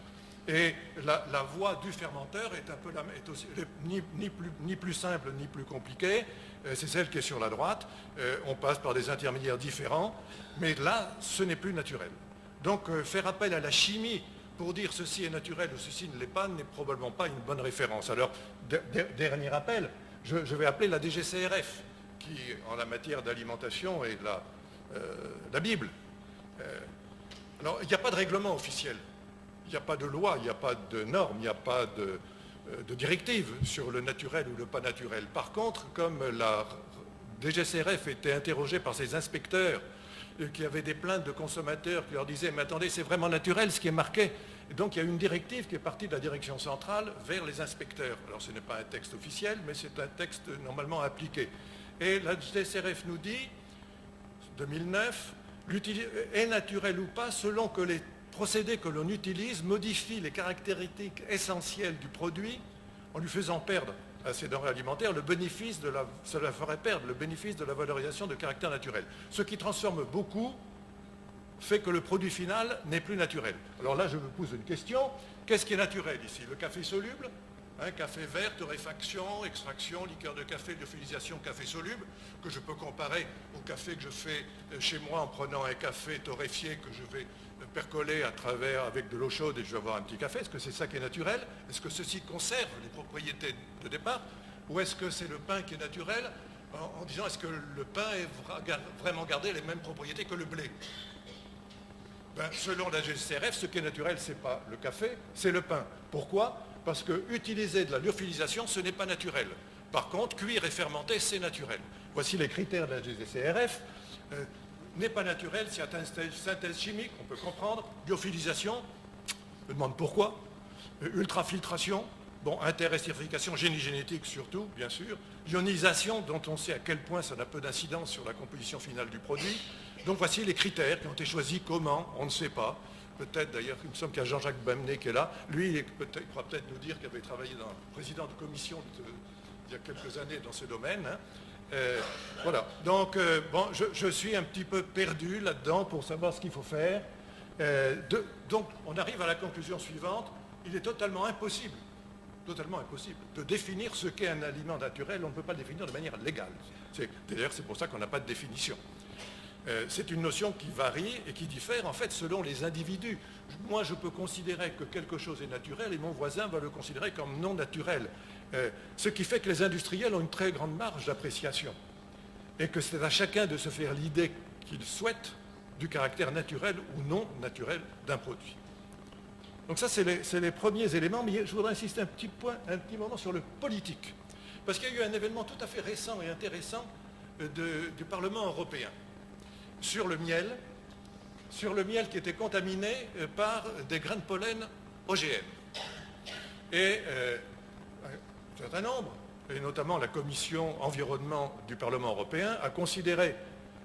Et la voie du fermenteur est un peu est aussi, ni plus simple ni plus compliquée, c'est celle qui est sur la droite, on passe par des intermédiaires différents, mais là ce n'est plus naturel. Donc faire appel à la chimie pour dire ceci est naturel ou ceci ne l'est pas n'est probablement pas une bonne référence. Alors, dernier appel, je vais appeler la DGCRF, qui en la matière d'alimentation est la Bible. Alors, il n'y a pas de règlement officiel, il n'y a pas de loi, il n'y a pas de normes, il n'y a pas de directive sur le naturel ou le pas naturel. Par contre, comme la DGCRF était interrogée par ses inspecteurs qui avaient des plaintes de consommateurs qui leur disaient « Mais attendez, c'est vraiment naturel ce qui est marqué ?» Et donc il y a une directive qui est partie de la direction centrale vers les inspecteurs. Alors ce n'est pas un texte officiel, mais c'est un texte normalement appliqué. Et la DCRF nous dit, 2009, est naturel ou pas selon que les procédés que l'on utilise modifient les caractéristiques essentielles du produit en lui faisant perdre à ces denrées alimentaires cela ferait perdre le bénéfice de la valorisation de caractère naturel. Ce qui transforme beaucoup fait que le produit final n'est plus naturel. Alors là, je me pose une question. Qu'est-ce qui est naturel ici? Le café soluble, café vert, torréfaction, extraction, liqueur de café, lyophilisation, café soluble, que je peux comparer au café que je fais chez moi en prenant un café torréfié que je vais percoler à travers avec de l'eau chaude et je vais avoir un petit café. Est-ce que c'est ça qui est naturel? Est-ce que ceci conserve les propriétés de départ? Ou est-ce que c'est le pain qui est naturel en disant est-ce que le pain est vraiment gardé les mêmes propriétés que le blé? Selon la DGCCRF, ce qui est naturel, ce n'est pas le café, c'est le pain. Pourquoi? Parce que utiliser de la lyophilisation, ce n'est pas naturel. Par contre, cuire et fermenter, c'est naturel. Voici les critères de la DGCCRF. N'est pas naturel, s'il y a une synthèse chimique, on peut comprendre. Lyophilisation, je me demande pourquoi. Ultrafiltration, interestérification, génie génétique surtout, bien sûr. Ionisation, dont on sait à quel point ça n'a peu d'incidence sur la composition finale du produit. Donc voici les critères qui ont été choisis. Comment? On ne sait pas. Peut-être d'ailleurs, il me semble qu'il y a Jean-Jacques Bamnet qui est là. Lui, il pourra peut-être nous dire qu'il avait travaillé dans président de commission il y a quelques années dans ce domaine. Voilà. Donc, je suis un petit peu perdu là-dedans pour savoir ce qu'il faut faire. Donc, on arrive à la conclusion suivante. Il est totalement impossible de définir ce qu'est un aliment naturel. On ne peut pas le définir de manière légale. D'ailleurs, c'est pour ça qu'on n'a pas de définition. C'est une notion qui varie et qui diffère en fait selon les individus. Moi, je peux considérer que quelque chose est naturel et mon voisin va le considérer comme non naturel. Ce qui fait que les industriels ont une très grande marge d'appréciation et que c'est à chacun de se faire l'idée qu'il souhaite du caractère naturel ou non naturel d'un produit. Donc ça, c'est les premiers éléments, mais je voudrais insister un petit moment sur le politique. Parce qu'il y a eu un événement tout à fait récent et intéressant du Parlement européen sur le miel qui était contaminé par des grains de pollen OGM. Et un certain nombre, et notamment la commission environnement du Parlement européen, a considéré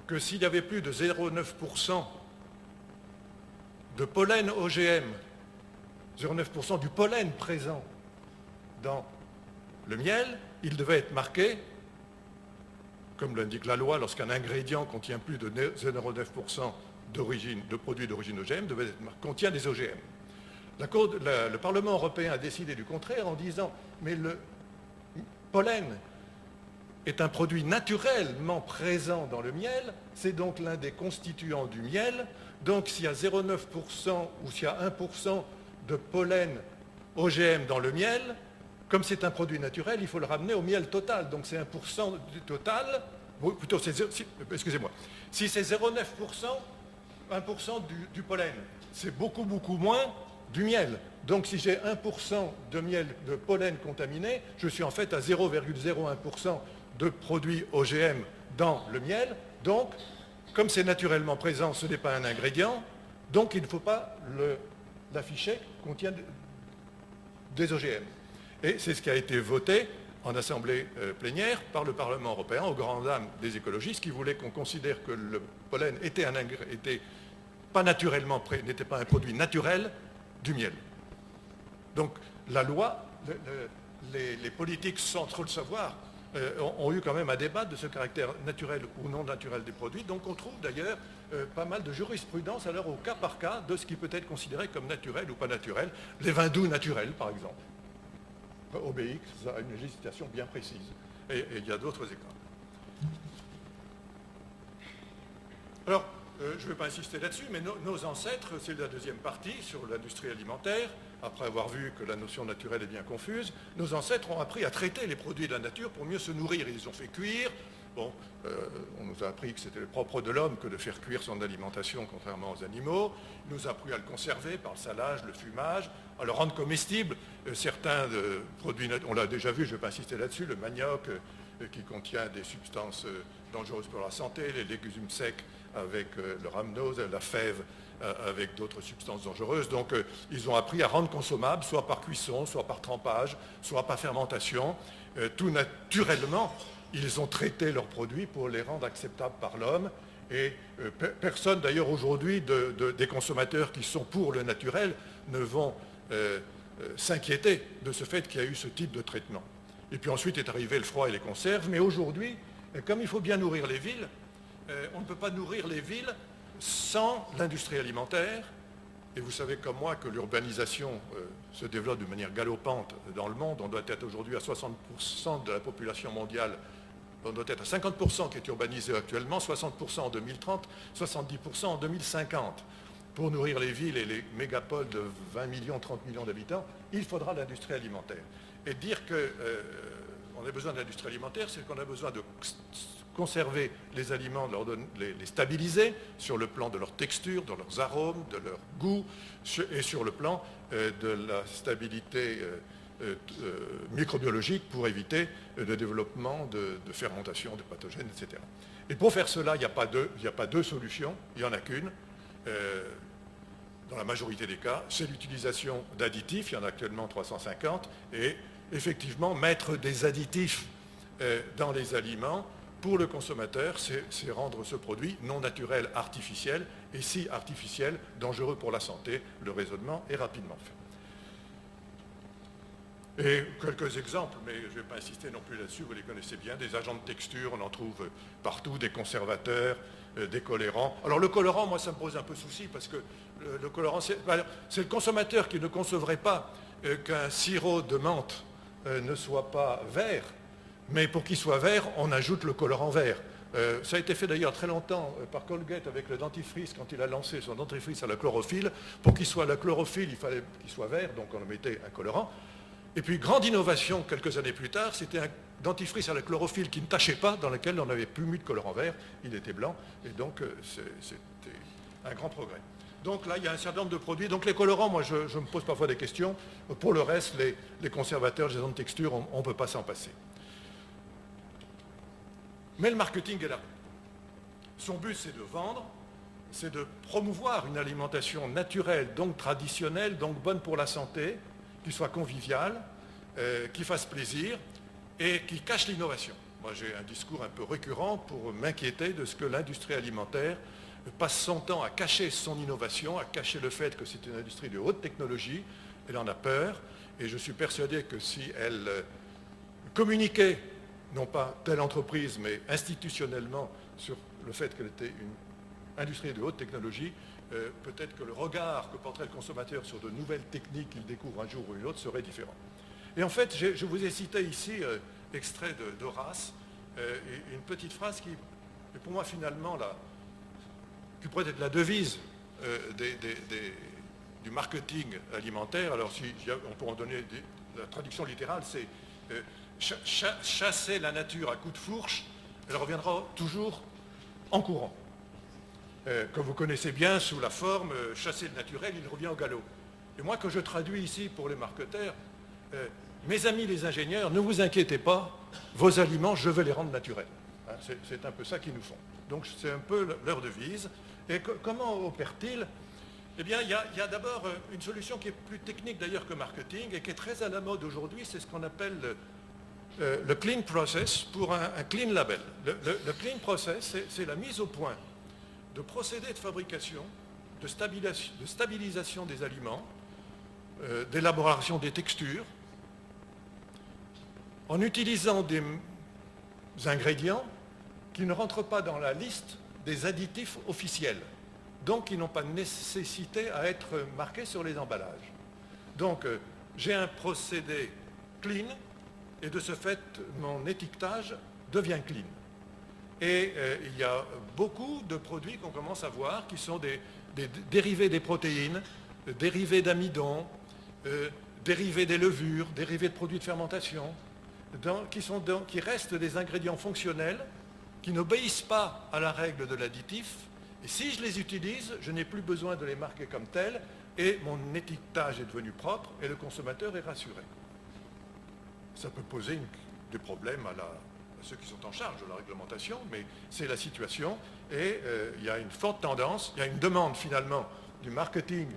que s'il y avait plus de 0,9% de pollen OGM, 0,9% du pollen présent dans le miel, il devait être marqué, comme l'indique la loi, lorsqu'un ingrédient contient plus de 0,9% de produits d'origine OGM, contient des OGM. Le Parlement européen a décidé du contraire en disant « mais le pollen est un produit naturellement présent dans le miel, c'est donc l'un des constituants du miel, donc s'il y a 0,9% ou s'il y a 1% de pollen OGM dans le miel, comme c'est un produit naturel, il faut le ramener au miel total. Donc c'est 1% du total. Plutôt, excusez-moi. Si c'est 0,9%, 1% du pollen, c'est beaucoup, beaucoup moins du miel. Donc si j'ai 1% de miel de pollen contaminé, je suis en fait à 0,01% de produits OGM dans le miel. Donc, comme c'est naturellement présent, ce n'est pas un ingrédient. Donc il ne faut pas l'afficher contient des OGM. Et c'est ce qui a été voté en assemblée plénière par le Parlement européen, aux grandes dames des écologistes qui voulaient qu'on considère que le pollen était pas naturellement n'était pas un produit naturel du miel. Donc la loi, les politiques, sans trop le savoir, ont eu quand même à débattre de ce caractère naturel ou non naturel des produits. Donc on trouve d'ailleurs pas mal de jurisprudence alors au cas par cas de ce qui peut être considéré comme naturel ou pas naturel. Les vins doux naturels, par exemple, obéissent à une législation bien précise. Et il y a d'autres écoles. Alors, je ne vais pas insister là-dessus, mais nos ancêtres, c'est la deuxième partie sur l'industrie alimentaire, après avoir vu que la notion naturelle est bien confuse, nos ancêtres ont appris à traiter les produits de la nature pour mieux se nourrir. Ils les ont fait cuire. Bon, on nous a appris que c'était le propre de l'homme que de faire cuire son alimentation, contrairement aux animaux. Il nous a appris à le conserver par le salage, le fumage, à le rendre comestible. Certains produits, on l'a déjà vu, je ne vais pas insister là-dessus, le manioc qui contient des substances dangereuses pour la santé, les légumes secs avec le rhamnose, la fève avec d'autres substances dangereuses. Donc ils ont appris à rendre consommables, soit par cuisson, soit par trempage, soit par fermentation. Tout naturellement, ils ont traité leurs produits pour les rendre acceptables par l'homme. Et personne d'ailleurs aujourd'hui des consommateurs qui sont pour le naturel ne vont s'inquiéter de ce fait qu'il y a eu ce type de traitement. Et puis ensuite est arrivé le froid et les conserves, mais aujourd'hui, comme il faut bien nourrir les villes, on ne peut pas nourrir les villes sans l'industrie alimentaire. Et vous savez comme moi que l'urbanisation se développe de manière galopante dans le monde. On doit être aujourd'hui à 60% de la population mondiale, on doit être à 50% qui est urbanisée actuellement, 60% en 2030, 70% en 2050. Pour nourrir les villes et les mégapoles de 20 millions, 30 millions d'habitants, il faudra l'industrie alimentaire. Et dire qu'on a besoin de l'industrie alimentaire, c'est qu'on a besoin de conserver les aliments, les stabiliser sur le plan de leur texture, de leurs arômes, de leur goût, et sur le plan de la stabilité microbiologique pour éviter le développement de fermentation, de pathogènes, etc. Et pour faire cela, il n'y a pas deux solutions, il n'y en a qu'une. Dans la majorité des cas, c'est l'utilisation d'additifs, il y en a actuellement 350, et effectivement, mettre des additifs dans les aliments, pour le consommateur, c'est rendre ce produit non naturel, artificiel, et si artificiel, dangereux pour la santé. Le raisonnement est rapidement fait. Et quelques exemples, mais je ne vais pas insister non plus là-dessus, vous les connaissez bien, des agents de texture, on en trouve partout, des conservateurs, des colorants. Alors le colorant, moi ça me pose un peu souci, parce que le colorant, c'est le consommateur qui ne concevrait pas qu'un sirop de menthe ne soit pas vert, mais pour qu'il soit vert, on ajoute le colorant vert. Ça a été fait d'ailleurs très longtemps par Colgate avec le dentifrice, quand il a lancé son dentifrice à la chlorophylle. Pour qu'il soit à la chlorophylle, il fallait qu'il soit vert, donc on mettait un colorant. Et puis, grande innovation, quelques années plus tard, c'était un dentifrice à la chlorophylle qui ne tachait pas, dans lequel on n'avait plus mis de colorant vert, il était blanc, et donc c'était un grand progrès. Donc là, il y a un certain nombre de produits. Donc les colorants, moi, je me pose parfois des questions. Pour le reste, les conservateurs, les agents de texture, on ne peut pas s'en passer. Mais le marketing est là. Son but, c'est de vendre, c'est de promouvoir une alimentation naturelle, donc traditionnelle, donc bonne pour la santé, qui soit conviviale, qui fasse plaisir et qui cache l'innovation. Moi, j'ai un discours un peu récurrent pour m'inquiéter de ce que l'industrie alimentaire passe son temps à cacher son innovation, à cacher le fait que c'est une industrie de haute technologie. Elle en a peur, et je suis persuadé que si elle communiquait, non pas telle entreprise, mais institutionnellement, sur le fait qu'elle était une industrie de haute technologie, peut-être que le regard que porterait le consommateur sur de nouvelles techniques qu'il découvre un jour ou une autre serait différent. Et en fait, je vous ai cité ici, extrait d'Horace, une petite phrase qui est pour moi finalement qui pourrait être la devise du marketing alimentaire. Alors si on peut en donner la traduction littérale, c'est chasser la nature à coups de fourche, elle reviendra toujours en courant. Que vous connaissez bien sous la forme chasser le naturel, il revient au galop. Et moi, que je traduis ici pour les marketeurs, mes amis les ingénieurs, ne vous inquiétez pas, vos aliments, je vais les rendre naturels. Hein, c'est un peu ça qu'ils nous font. Donc c'est un peu leur devise. Et comment opère-t-il? Eh bien, il y a d'abord une solution qui est plus technique d'ailleurs que marketing et qui est très à la mode aujourd'hui, c'est ce qu'on appelle le clean process pour un clean label. Le clean process, c'est la mise au point de procédés de fabrication, de stabilisation des aliments, d'élaboration des textures, en utilisant des ingrédients qui ne rentrent pas dans la liste des additifs officiels, donc qui n'ont pas nécessité à être marqués sur les emballages. Donc j'ai un procédé clean, et de ce fait, mon étiquetage devient clean. Et il y a beaucoup de produits qu'on commence à voir qui sont des dérivés des protéines, dérivés d'amidon, dérivés des levures, dérivés de produits de fermentation, qui restent des ingrédients fonctionnels, qui n'obéissent pas à la règle de l'additif. Et si je les utilise, je n'ai plus besoin de les marquer comme tels, et mon étiquetage est devenu propre, et le consommateur est rassuré. Ça peut poser des problèmes à ceux qui sont en charge de la réglementation, mais c'est la situation, et il y a une forte tendance, il y a une demande finalement du marketing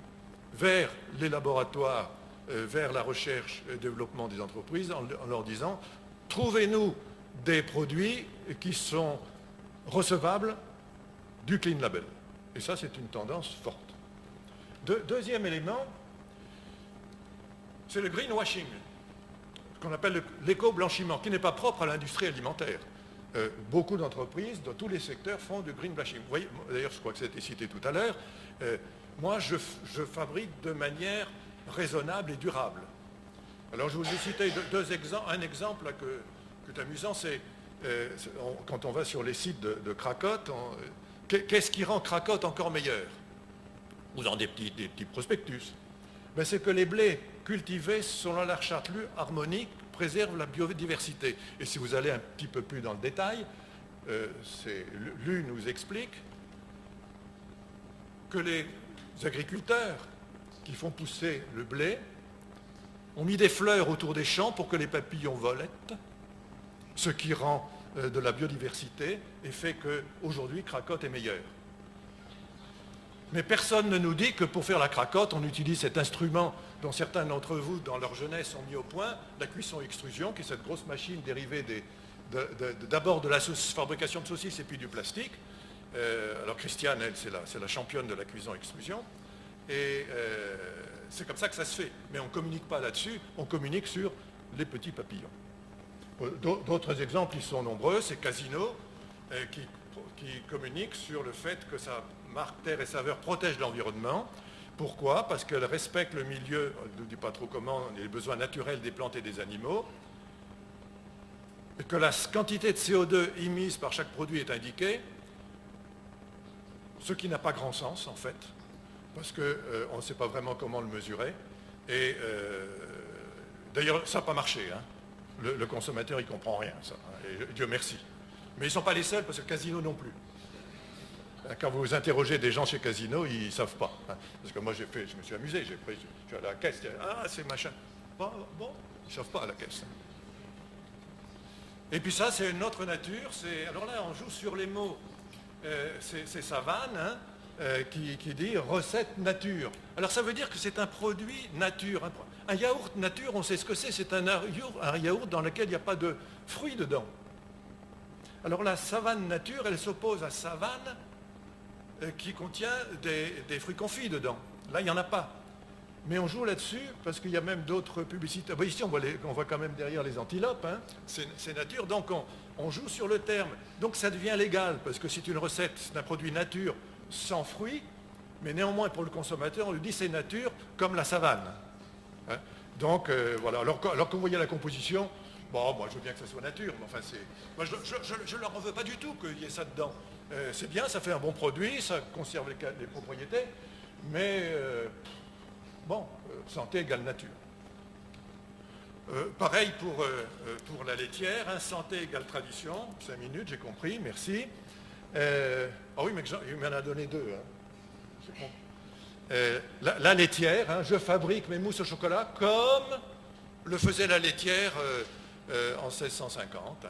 vers les laboratoires, vers la recherche et le développement des entreprises, en leur disant « Trouvez-nous des produits qui sont recevables du Clean Label ». Et ça, c'est une tendance forte. Deuxième élément, c'est le greenwashing, ce qu'on appelle l'éco-blanchiment, qui n'est pas propre à l'industrie alimentaire. Beaucoup d'entreprises, dans tous les secteurs, font du greenwashing. Vous voyez, d'ailleurs, je crois que ça a été cité tout à l'heure, moi, je fabrique de manière raisonnable et durable. Alors, je vous ai cité un exemple là, qui est amusant, c'est quand on va sur les sites de Cracotte, qu'est-ce qui rend Cracotte encore meilleur? Ou dans des petits prospectus. Ben, c'est que les blés cultivés selon la charte harmonique préservent la biodiversité. Et si vous allez un petit peu plus dans le détail, l'U nous explique que les agriculteurs qui font pousser le blé ont mis des fleurs autour des champs pour que les papillons volettent, ce qui rend de la biodiversité et fait qu'aujourd'hui Cracotte est meilleure. Mais personne ne nous dit que pour faire la cracotte, on utilise cet instrument dont certains d'entre vous, dans leur jeunesse, ont mis au point, la cuisson-extrusion, qui est cette grosse machine dérivée d'abord de la fabrication de saucisses et puis du plastique. Alors Christiane, elle, c'est la championne de la cuisson-extrusion. Et c'est comme ça que ça se fait. Mais on ne communique pas là-dessus, on communique sur les petits papillons. D'autres exemples, ils sont nombreux. C'est Casino, qui communique sur le fait que sa marque Terre et Saveur protège l'environnement. Pourquoi? Parce qu'elle respecte le milieu, je ne dis pas trop comment, les besoins naturels des plantes et des animaux, et que la quantité de CO2 émise par chaque produit est indiquée, ce qui n'a pas grand sens en fait, parce qu'on ne sait pas vraiment comment le mesurer. Et d'ailleurs, ça n'a pas marché. Hein. Le consommateur, il ne comprend rien, ça. Et Dieu merci. Mais ils ne sont pas les seuls, parce que Casino non plus. Quand vous interrogez des gens chez Casino, ils ne savent pas. Parce que moi, je me suis amusé, je suis allé à la caisse, ah, c'est machin. Bon, ils ne savent pas à la caisse. Et puis ça, c'est une autre nature. Alors là, on joue sur les mots. C'est Savane qui dit recette nature. Alors ça veut dire que c'est un produit nature. Un yaourt nature, on sait ce que c'est un yaourt dans lequel il n'y a pas de fruits dedans. Alors la Savane nature, elle s'oppose à Savane qui contient des fruits confits dedans. Là, il n'y en a pas. Mais on joue là-dessus parce qu'il y a même d'autres publicités. Bon, ici, on voit quand même derrière les antilopes. Hein. C'est nature. Donc, on joue sur le terme. Donc, ça devient légal parce que c'est une recette, c'est un produit nature sans fruits. Mais néanmoins, pour le consommateur, on lui dit c'est nature comme la savane. Hein. Donc, voilà. Alors que vous voyez la composition, bon, moi, je veux bien que ça soit nature. Mais enfin, moi, je ne leur en veux pas du tout qu'il y ait ça dedans. C'est bien, ça fait un bon produit, ça conserve les propriétés. Mais... bon, santé égale nature. Pareil pour la laitière, hein, santé égale tradition. 5 minutes, j'ai compris, merci. Ah oui, mais il m'en a donné 2. Hein. C'est bon. La laitière, hein, je fabrique mes mousses au chocolat comme le faisait la laitière en 1650. Hein.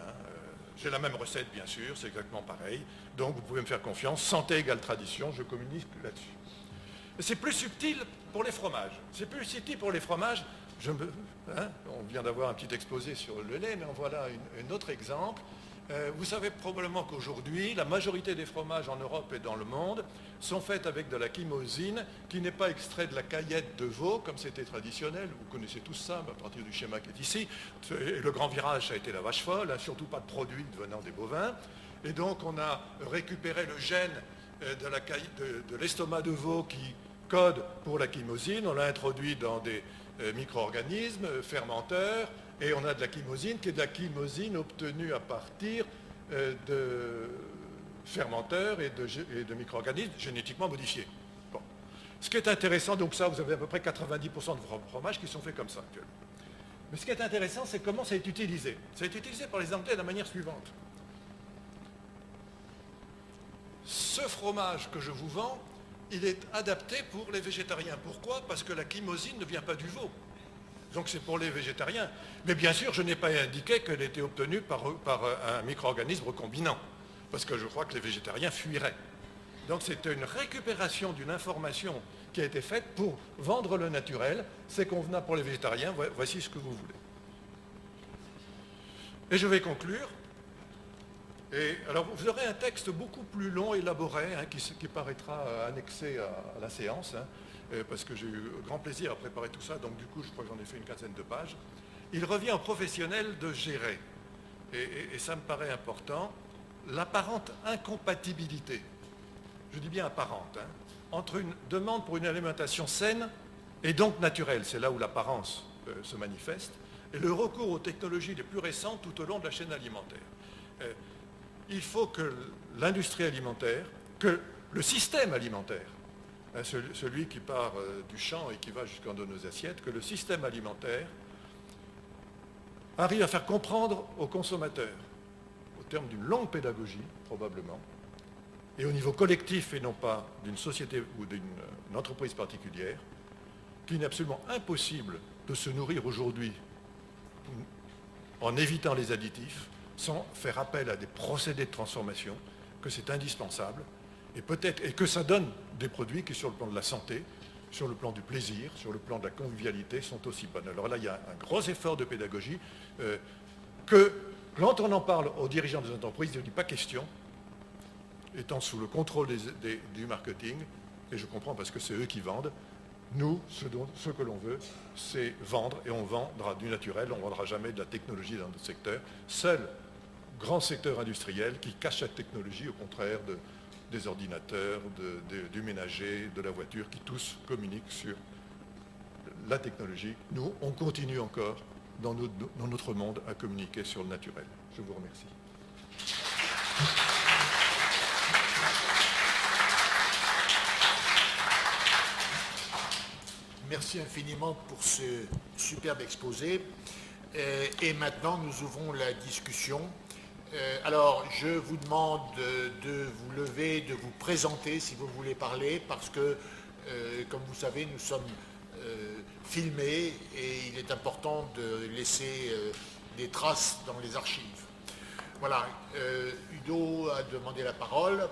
J'ai la même recette, bien sûr, c'est exactement pareil. Donc, vous pouvez me faire confiance. Santé égale tradition, je communique là-dessus. C'est plus subtil pour les fromages. C'est plus subtil pour les fromages. On vient d'avoir un petit exposé sur le lait, mais en voilà un autre exemple. Vous savez probablement qu'aujourd'hui, la majorité des fromages en Europe et dans le monde sont faits avec de la chymosine qui n'est pas extrait de la caillette de veau, comme c'était traditionnel. Vous connaissez tous ça, à partir du schéma qui est ici. Et le grand virage, ça a été la vache folle, hein, surtout pas de produits venant des bovins. Et donc, on a récupéré le gène de l'estomac de veau qui code pour la chymosine, on l'a introduit dans des micro-organismes fermenteurs, et on a de la chymosine qui est de la chymosine obtenue à partir de fermenteurs et de micro-organismes génétiquement modifiés. Bon. Ce qui est intéressant, donc ça, vous avez à peu près 90% de fromages qui sont faits comme ça actuellement. Mais ce qui est intéressant, c'est comment ça est utilisé. Ça est utilisé par les Anglais de la manière suivante. Ce fromage que je vous vends, il est adapté pour les végétariens. Pourquoi? Parce que la chymosine ne vient pas du veau. Donc c'est pour les végétariens. Mais bien sûr, je n'ai pas indiqué qu'elle était obtenue par un micro-organisme recombinant, parce que je crois que les végétariens fuiraient. Donc c'est une récupération d'une information qui a été faite pour vendre le naturel. C'est convenable pour les végétariens, voici ce que vous voulez. Et je vais conclure. Et alors vous aurez un texte beaucoup plus long, élaboré, hein, qui paraîtra annexé à la séance, hein, parce que j'ai eu grand plaisir à préparer tout ça, donc du coup je crois que j'en ai fait une quinzaine de pages. Il revient aux professionnels de gérer, et ça me paraît important, l'apparente incompatibilité, je dis bien apparente, hein, entre une demande pour une alimentation saine et donc naturelle, c'est là où l'apparence se manifeste, et le recours aux technologies les plus récentes tout au long de la chaîne alimentaire. Il faut que l'industrie alimentaire, que le système alimentaire, hein, celui qui part du champ et qui va jusqu'en nos assiettes, que le système alimentaire arrive à faire comprendre aux consommateurs, au terme d'une longue pédagogie probablement, et au niveau collectif et non pas d'une société ou d'une entreprise particulière, qu'il est absolument impossible de se nourrir aujourd'hui en évitant les additifs, sans faire appel à des procédés de transformation, que c'est indispensable, et que ça donne des produits qui, sur le plan de la santé, sur le plan du plaisir, sur le plan de la convivialité, sont aussi bonnes. Alors là, il y a un gros effort de pédagogie que, quand on en parle aux dirigeants des entreprises, il ne dit pas question, étant sous le contrôle du marketing, et je comprends parce que c'est eux qui vendent. Nous, ce que l'on veut, c'est vendre, et on vendra du naturel, on ne vendra jamais de la technologie dans notre secteur. Seul grand secteur industriel qui cache cette technologie, au contraire des ordinateurs, du ménager, de la voiture, qui tous communiquent sur la technologie. Nous, on continue encore dans notre monde à communiquer sur le naturel. Je vous remercie. Merci infiniment pour ce superbe exposé. Et maintenant, nous ouvrons la discussion. Alors, je vous demande de vous lever, de vous présenter si vous voulez parler, parce que, comme vous savez, nous sommes filmés et il est important de laisser des traces dans les archives. Voilà, Udo a demandé la parole.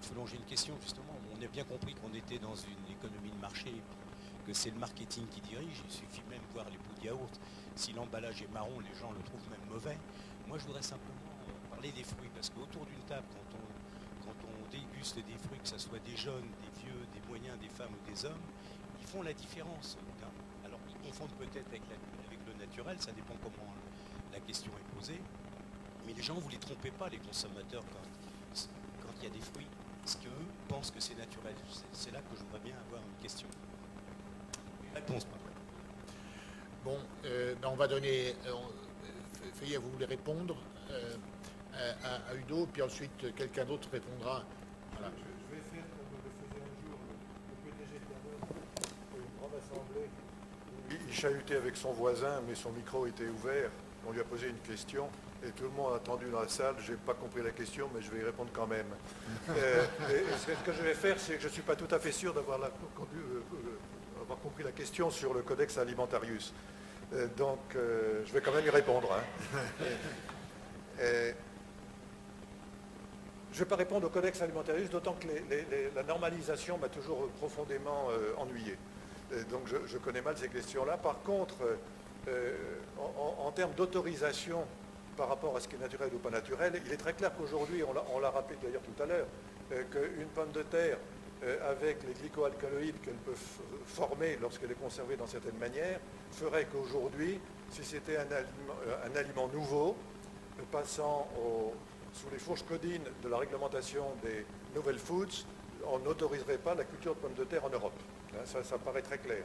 prolonger une question, justement. On a bien compris qu'on était dans une économie de marché, que c'est le marketing qui dirige. Il suffit même de voir les pots de yaourt. Si l'emballage est marron, les gens le trouvent même mauvais. Moi, je voudrais simplement parler des fruits, parce qu'autour d'une table, quand on déguste des fruits, que ce soit des jeunes, des vieux, des moyens, des femmes ou des hommes, ils font la différence. Alors, ils confondent peut-être avec le naturel, ça dépend comment la question est posée. Mais les gens, vous ne les trompez pas, les consommateurs, quand il y a des fruits, parce qu'eux pensent que c'est naturel. C'est là que je voudrais bien avoir une question. Une réponse, pas vrai. Bon, on va donner... Fayet, vous voulez répondre à Udo, puis ensuite quelqu'un d'autre répondra. Voilà. Je vais faire comme le faisait un jour le PDG de Danone pour une grande assemblée. Il chahutait avec son voisin, mais son micro était ouvert. On lui a posé une question et tout le monde a attendu dans la salle. Je n'ai pas compris la question, mais je vais y répondre quand même. Et ce que je vais faire, c'est que je ne suis pas tout à fait sûr d'avoir compris la question sur le Codex Alimentarius. Donc, je vais quand même y répondre. Je ne vais pas répondre au Codex Alimentarius, d'autant que la normalisation m'a toujours profondément ennuyé. Donc, je connais mal ces questions-là. Par contre, en termes d'autorisation par rapport à ce qui est naturel ou pas naturel, il est très clair qu'aujourd'hui, on l'a rappelé d'ailleurs tout à l'heure, qu'une pomme de terre, avec les glycoalcaloïdes qu'elle peut former lorsqu'elle est conservée dans certaines manières, ferait qu'aujourd'hui, si c'était un aliment nouveau, passant sous les fourches codines de la réglementation des novel foods, on n'autoriserait pas la culture de pommes de terre en Europe. Ça paraît très clair.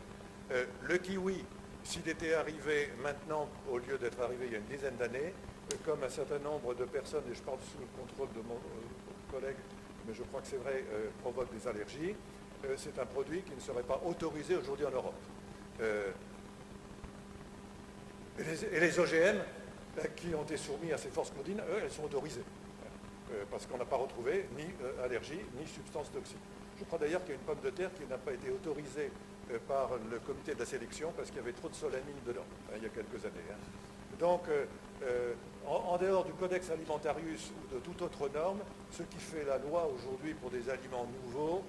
Le kiwi, s'il était arrivé maintenant, au lieu d'être arrivé il y a une dizaine d'années, comme un certain nombre de personnes, et je parle sous le contrôle de mon collègue, mais je crois que c'est vrai, provoque des allergies, c'est un produit qui ne serait pas autorisé aujourd'hui en Europe. Et les OGM, qui ont été soumis à ces forces codines, eux, elles sont autorisées. Parce qu'on n'a pas retrouvé ni allergie, ni substance toxique. Je crois d'ailleurs qu'il y a une pomme de terre qui n'a pas été autorisée par le comité de la sélection parce qu'il y avait trop de solanine dedans, il y a quelques années. Donc, en dehors du Codex Alimentarius ou de toute autre norme, ce qui fait la loi aujourd'hui pour des aliments nouveaux,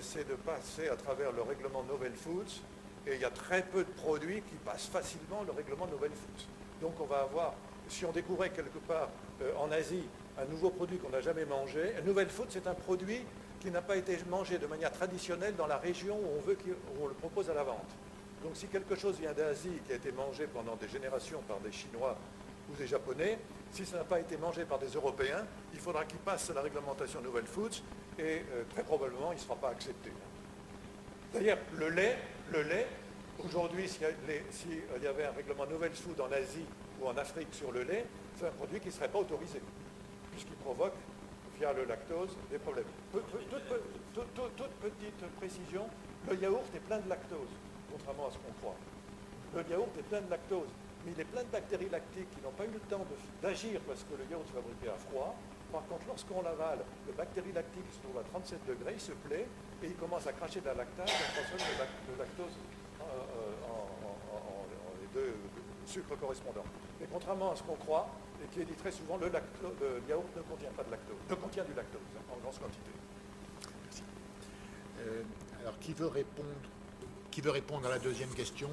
c'est de passer à travers le règlement Novel Foods, et il y a très peu de produits qui passent facilement le règlement Novel Foods. Donc on va avoir, si on découvrait quelque part en Asie un nouveau produit qu'on n'a jamais mangé, un Novel Food, c'est un produit qui n'a pas été mangé de manière traditionnelle dans la région où on le propose à la vente. Donc si quelque chose vient d'Asie qui a été mangé pendant des générations par des Chinois ou des Japonais, si ça n'a pas été mangé par des Européens, il faudra qu'il passe la réglementation Novel Foods et très probablement il ne sera pas accepté. D'ailleurs, le lait, aujourd'hui, s'il y avait un règlement Novel Food en Asie ou en Afrique sur le lait, c'est un produit qui ne serait pas autorisé, puisqu'il provoque, via le lactose, des problèmes. Toute petite précision, le yaourt est plein de lactose, contrairement à ce qu'on croit. Le yaourt est plein de lactose, mais il est plein de bactéries lactiques qui n'ont pas eu le temps d'agir parce que le yaourt est fabriqué à froid. Par contre, lorsqu'on l'avale, le bactérie lactique se trouve à 37 degrés, il se plaît et il commence à cracher de la lactase et on transforme le lactose en les deux sucres correspondants. Mais contrairement à ce qu'on croit, et qui est dit très souvent, le yaourt ne contient pas de lactose, ne contient du lactose en grande quantité. Merci. Alors, qui veut répondre à la deuxième question?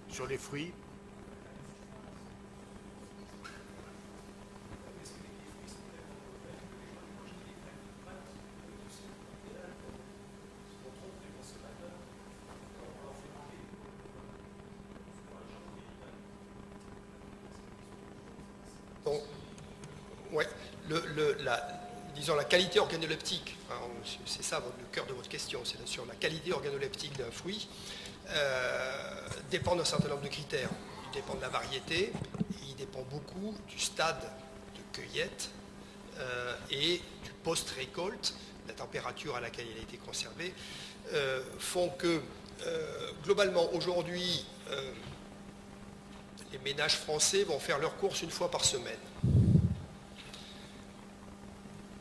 Sur les fruits? Donc, ouais, disons la qualité organoleptique, hein, c'est ça le cœur de votre question, c'est sur la qualité organoleptique d'un fruit, dépend d'un certain nombre de critères. Il dépend de la variété, il dépend beaucoup du stade de cueillette et du post-récolte, la température à laquelle il a été conservé, font que globalement aujourd'hui, les ménages français vont faire leurs courses une fois par semaine.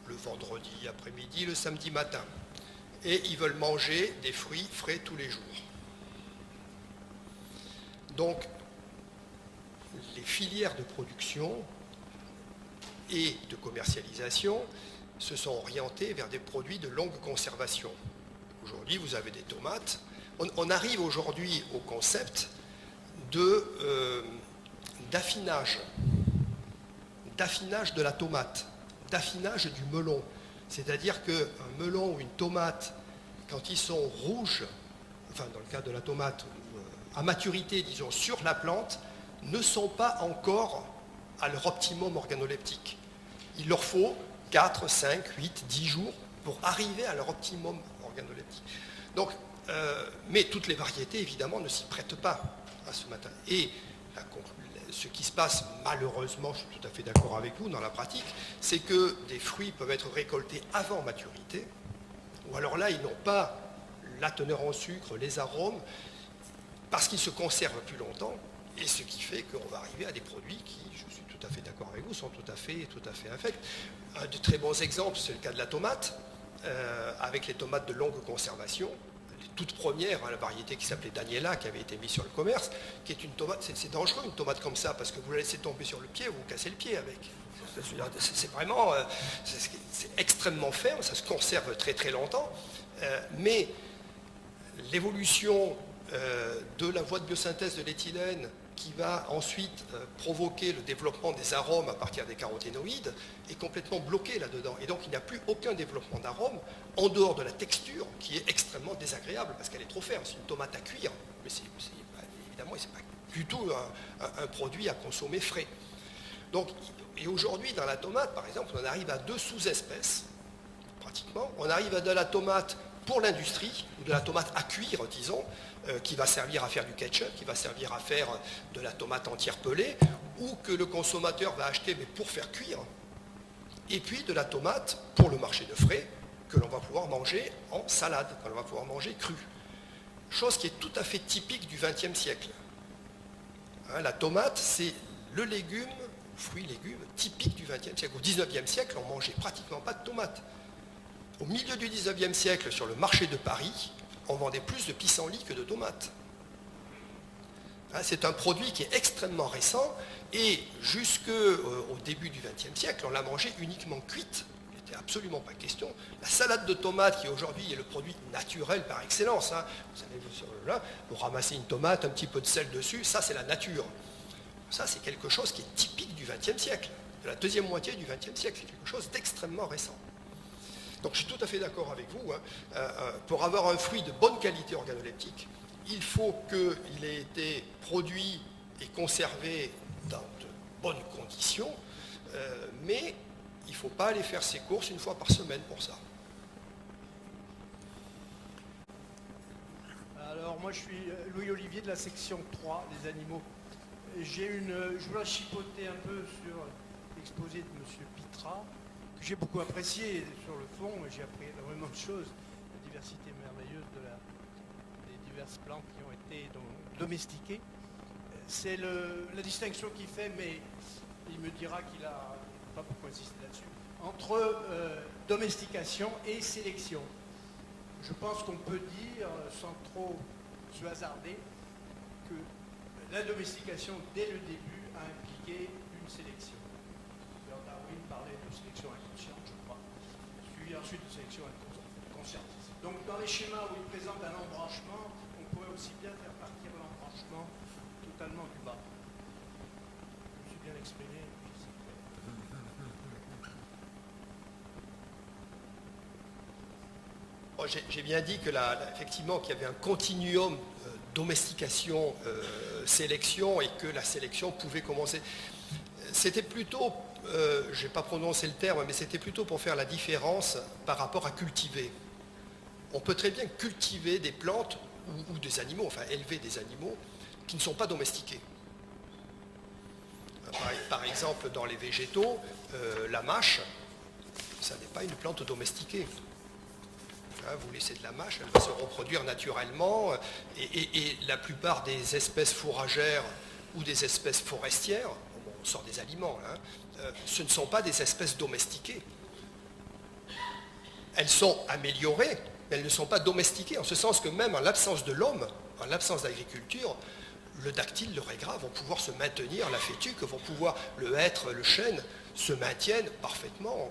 Le vendredi après-midi, le samedi matin. Et ils veulent manger des fruits frais tous les jours. Donc, les filières de production et de commercialisation se sont orientés vers des produits de longue conservation. Aujourd'hui, vous avez des tomates. On arrive aujourd'hui au concept d'affinage de la tomate, d'affinage du melon. C'est-à-dire qu'un melon ou une tomate, quand ils sont rouges, enfin dans le cas de la tomate, à maturité, disons, sur la plante, ne sont pas encore à leur optimum organoleptique. Il leur faut 4, 5, 8, 10 jours pour arriver à leur optimum organoleptique. Donc, mais toutes les variétés, évidemment, ne s'y prêtent pas à ce matin. Et ce qui se passe, malheureusement, je suis tout à fait d'accord avec vous, dans la pratique, c'est que des fruits peuvent être récoltés avant maturité, ou alors là, ils n'ont pas la teneur en sucre, les arômes, parce qu'ils se conservent plus longtemps, et ce qui fait qu'on va arriver à des produits qui, je suis tout à fait d'accord avec vous, sont tout à fait infects. Un de très bons exemples, c'est le cas de la tomate, avec les tomates de longue conservation, les toutes premières, la variété qui s'appelait Daniela, qui avait été mise sur le commerce, qui est une tomate, c'est dangereux une tomate comme ça, parce que vous la laissez tomber sur le pied, vous vous cassez le pied avec. C'est vraiment, c'est extrêmement ferme, ça se conserve très très longtemps, mais l'évolution de la voie de biosynthèse de l'éthylène qui va ensuite provoquer le développement des arômes à partir des caroténoïdes est complètement bloquée là-dedans. Et donc il n'y a plus aucun développement d'arômes en dehors de la texture qui est extrêmement désagréable parce qu'elle est trop ferme. C'est une tomate à cuire, mais évidemment, ce n'est pas du tout un produit à consommer frais. Donc, et aujourd'hui, dans la tomate, par exemple, on arrive à 2 sous-espèces, pratiquement. On arrive à de la tomate pour l'industrie, ou de la tomate à cuire, disons, qui va servir à faire du ketchup, qui va servir à faire de la tomate entière pelée, ou que le consommateur va acheter mais pour faire cuire, et puis de la tomate pour le marché de frais, que l'on va pouvoir manger en salade, que l'on va pouvoir manger crue. Chose qui est tout à fait typique du XXe siècle. Hein, la tomate, c'est le légume, fruit-légume, typique du XXe siècle. Au XIXe siècle, on ne mangeait pratiquement pas de tomates. Au milieu du XIXe siècle, sur le marché de Paris, on vendait plus de pissenlits que de tomates. C'est un produit qui est extrêmement récent et jusqu'au début du XXe siècle, on l'a mangé uniquement cuite. Il n'était absolument pas question. La salade de tomates, qui aujourd'hui est le produit naturel par excellence, hein, vous savez, vous ramassez une tomate, un petit peu de sel dessus, ça c'est la nature. Ça c'est quelque chose qui est typique du XXe siècle, de la deuxième moitié du XXe siècle, c'est quelque chose d'extrêmement récent. Donc je suis tout à fait d'accord avec vous. Hein. Pour avoir un fruit de bonne qualité organoleptique, il faut qu'il ait été produit et conservé dans de bonnes conditions, mais il ne faut pas aller faire ses courses une fois par semaine pour ça. Alors moi je suis Louis-Olivier de la section 3 des animaux. Je voudrais chipoter un peu sur l'exposé de M. Pitra, que j'ai beaucoup apprécié sur le fond, j'ai appris énormément de choses, la diversité merveilleuse des diverses plantes qui ont été domestiquées. C'est la distinction qu'il fait, mais il me dira qu'il n'a pas beaucoup insisté là-dessus, entre domestication et sélection. Je pense qu'on peut dire, sans trop se hasarder, que la domestication, dès le début, a impliqué une sélection. Darwin parlait de sélection inconsciente, je crois, suivi ensuite de sélection consciente. Donc dans les schémas où il présente un embranchement, on pourrait aussi bien faire partir l'embranchement totalement du bas. Je me suis bien exprimé. J'ai bien dit que effectivement qu'il y avait un continuum domestication, sélection, et que la sélection pouvait commencer. C'était plutôt, je n'ai pas prononcé le terme, mais c'était plutôt pour faire la différence par rapport à cultiver. On peut très bien cultiver des plantes ou des animaux, enfin élever des animaux qui ne sont pas domestiqués. Par exemple, dans les végétaux, la mâche, ça n'est pas une plante domestiquée. Vous laissez de la mâche, elle va se reproduire naturellement, et la plupart des espèces fourragères ou des espèces forestières, on sort des aliments, hein, ce ne sont pas des espèces domestiquées. Elles sont améliorées, mais elles ne sont pas domestiquées, en ce sens que même en l'absence de l'homme, en l'absence d'agriculture, le dactyle, le raigrave vont pouvoir se maintenir, la fétuque, vont pouvoir, le hêtre, le chêne, se maintiennent parfaitement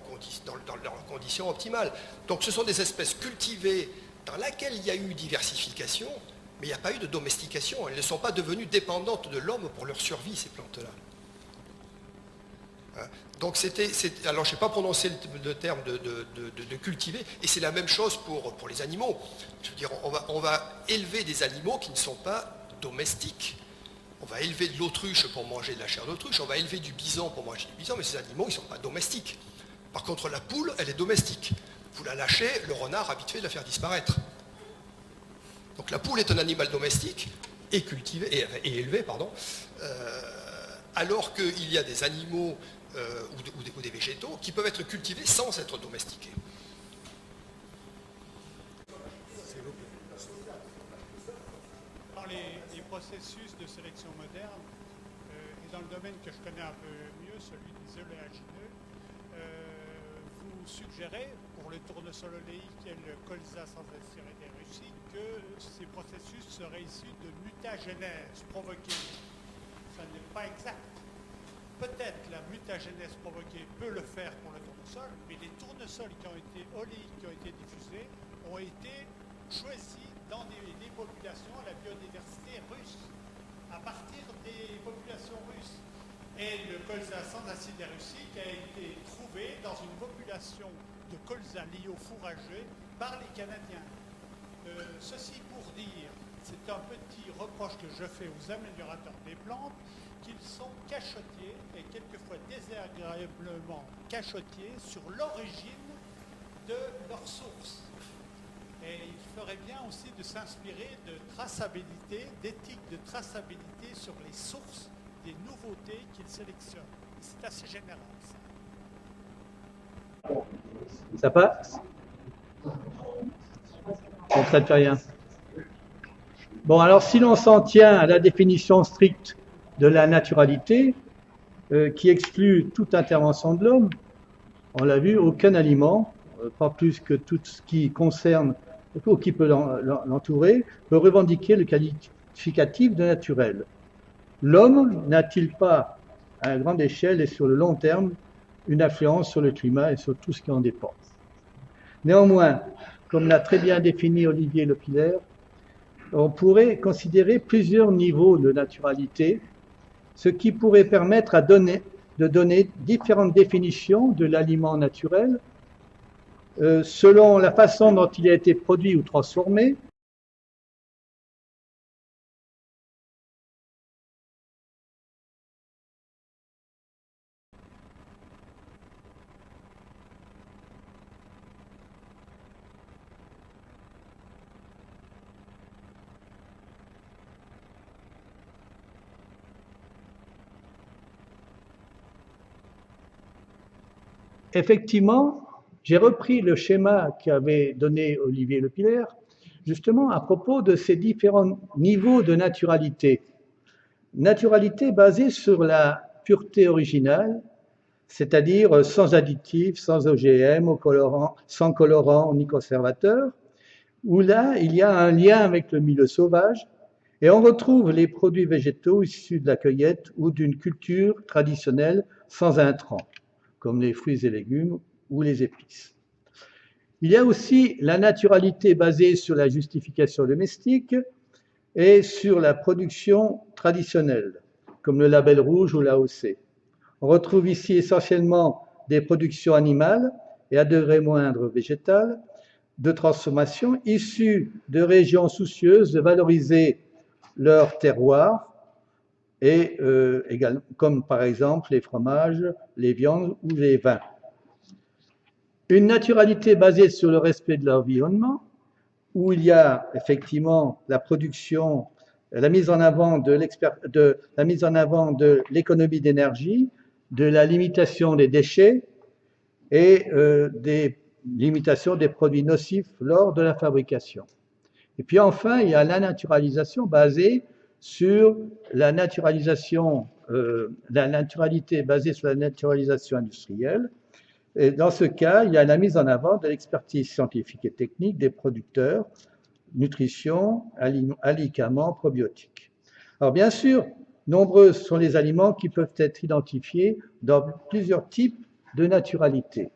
dans leurs conditions optimales. Donc ce sont des espèces cultivées dans lesquelles il y a eu diversification, mais il n'y a pas eu de domestication. Elles ne sont pas devenues dépendantes de l'homme pour leur survie, ces plantes-là. Donc alors je n'ai pas prononcé le terme de cultiver, et c'est la même chose pour les animaux. Je veux dire, on va élever des animaux qui ne sont pas domestiques. On va élever de l'autruche pour manger de la chair d'autruche, on va élever du bison pour manger du bison, mais ces animaux, ils ne sont pas domestiques. Par contre, la poule, elle est domestique. Vous la lâchez, le renard a vite fait de la faire disparaître. Donc la poule est un animal domestique et cultivé, et élevé, pardon, alors qu'il y a des animaux ou des végétaux qui peuvent être cultivés sans être domestiqués. Dans les processus de sélection moderne, et dans le domaine que je connais un peu mieux, celui des oléagineux, vous suggérez, pour le tournesol oléique et le colza sans acier des Russie, que ces processus seraient issus de mutagénèse provoquée. Ça n'est pas exact. Peut-être la mutagénèse provoquée peut le faire pour le tournesol, mais les tournesols qui ont été oléiques, qui ont été diffusés, ont été choisis dans des populations à la biodiversité russe, à partir des populations russes. Et le colza sans acide russique a été trouvé dans une population de colza lié au fourragé par les Canadiens. Ceci pour dire, c'est un petit reproche que je fais aux améliorateurs des plantes, qu'ils sont cachotiers et quelquefois désagréablement cachotiers sur l'origine de leur source. Et il ferait bien aussi de s'inspirer de traçabilité, d'éthique de traçabilité sur les sources des nouveautés qu'ils sélectionnent. C'est assez général, ça. Ça passe? Bon, ça ne fait rien. Bon, alors si l'on s'en tient à la définition stricte de la naturalité, qui exclut toute intervention de l'homme, on l'a vu, aucun aliment, pas plus que tout ce qui concerne ou qui peut l'entourer, peut revendiquer le qualificatif de naturel. L'homme n'a-t-il pas, à grande échelle et sur le long terme, une influence sur le climat et sur tout ce qui en dépend? Néanmoins, comme l'a très bien défini Olivier Lepillère, on pourrait considérer plusieurs niveaux de naturalité, ce qui pourrait permettre de donner différentes définitions de l'aliment naturel selon la façon dont il a été produit ou transformé, effectivement, j'ai repris le schéma qu'avait donné Olivier Lepillère, justement à propos de ces différents niveaux de naturalité. Naturalité basée sur la pureté originale, c'est-à-dire sans additifs, sans OGM, sans colorants ni conservateurs, où là, il y a un lien avec le milieu sauvage, et on retrouve les produits végétaux issus de la cueillette ou d'une culture traditionnelle sans intrants, comme les fruits et légumes ou les épices. Il y a aussi la naturalité basée sur la justification domestique et sur la production traditionnelle, comme le label rouge ou l'AOC. On retrouve ici essentiellement des productions animales et à degré moindre végétales de transformation issues de régions soucieuses de valoriser leur terroir, et également, comme par exemple les fromages, les viandes ou les vins. Une naturalité basée sur le respect de l'environnement, où il y a effectivement la production, la mise en avant de l'économie d'énergie, de la limitation des déchets et des limitations des produits nocifs lors de la fabrication. Et puis enfin, il y a la naturalisation basée sur la naturalité basée sur la naturalisation industrielle. Et dans ce cas, il y a la mise en avant de l'expertise scientifique et technique des producteurs, nutrition, alicaments, probiotiques. Alors bien sûr, nombreux sont les aliments qui peuvent être identifiés dans plusieurs types de naturalité.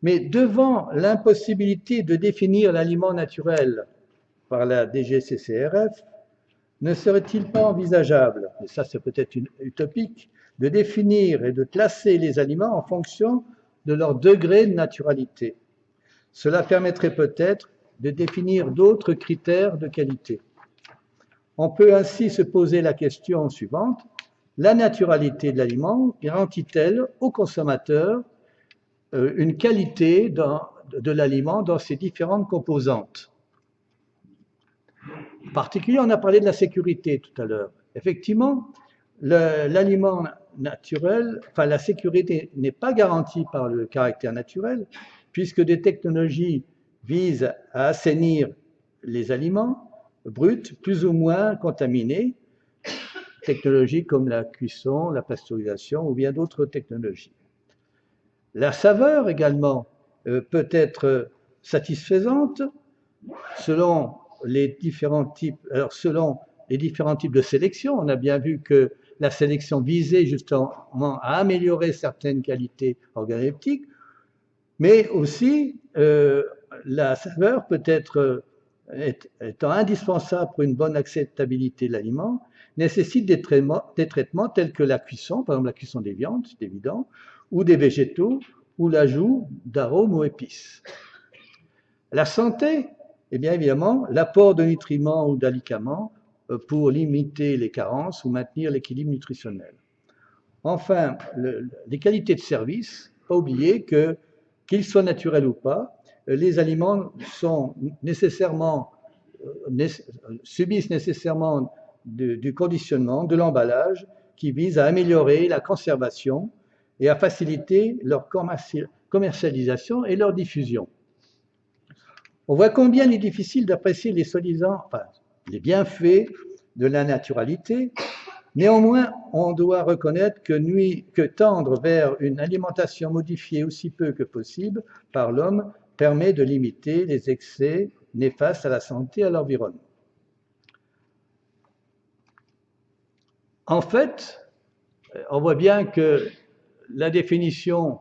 Mais devant l'impossibilité de définir l'aliment naturel par la DGCCRF, ne serait-il pas envisageable, et ça c'est peut-être utopique, de définir et de classer les aliments en fonction de leur degré de naturalité? Cela permettrait peut-être de définir d'autres critères de qualité. On peut ainsi se poser la question suivante: la naturalité de l'aliment garantit-elle au consommateur une qualité de l'aliment dans ses différentes composantes? En particulier, on a parlé de la sécurité tout à l'heure. Effectivement, l'aliment naturel, enfin la sécurité n'est pas garantie par le caractère naturel, puisque des technologies visent à assainir les aliments bruts, plus ou moins contaminés, technologies comme la cuisson, la pasteurisation ou bien d'autres technologies. La saveur également peut être satisfaisante selon les différents types de sélection. On a bien vu que la sélection visait justement à améliorer certaines qualités organoleptiques, mais aussi la saveur peut être, étant indispensable pour une bonne acceptabilité de l'aliment, nécessite des traitements tels que la cuisson, par exemple la cuisson des viandes, c'est évident, ou des végétaux, ou l'ajout d'arômes ou épices. La santé, eh bien évidemment, l'apport de nutriments ou d'alicaments pour limiter les carences ou maintenir l'équilibre nutritionnel. Enfin, les qualités de service, pas oublier que, qu'ils soient naturels ou pas, les aliments sont subissent nécessairement du conditionnement, de l'emballage, qui vise à améliorer la conservation et à faciliter leur commercialisation et leur diffusion. On voit combien il est difficile d'apprécier les bienfaits de la naturalité. Néanmoins, on doit reconnaître que tendre vers une alimentation modifiée aussi peu que possible par l'homme permet de limiter les excès néfastes à la santé et à l'environnement. En fait, on voit bien que la définition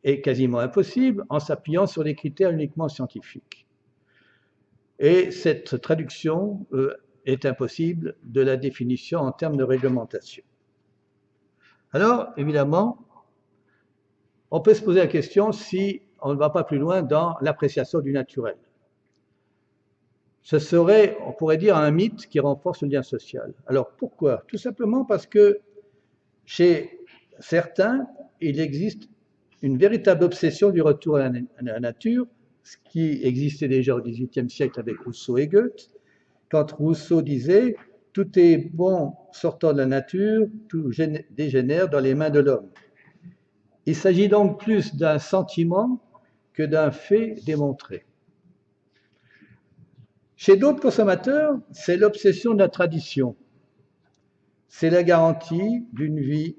est quasiment impossible en s'appuyant sur des critères uniquement scientifiques. Et cette traduction est impossible de la définition en termes de réglementation. Alors, évidemment, on peut se poser la question si on ne va pas plus loin dans l'appréciation du naturel. Ce serait, on pourrait dire, un mythe qui renforce le lien social. Alors pourquoi? Tout simplement parce que chez certains, il existe une véritable obsession du retour à la nature, ce qui existait déjà au XVIIIe siècle avec Rousseau et Goethe, quand Rousseau disait « Tout est bon sortant de la nature, tout dégénère dans les mains de l'homme ». Il s'agit donc plus d'un sentiment que d'un fait démontré. Chez d'autres consommateurs, c'est l'obsession de la tradition. C'est la garantie d'une vie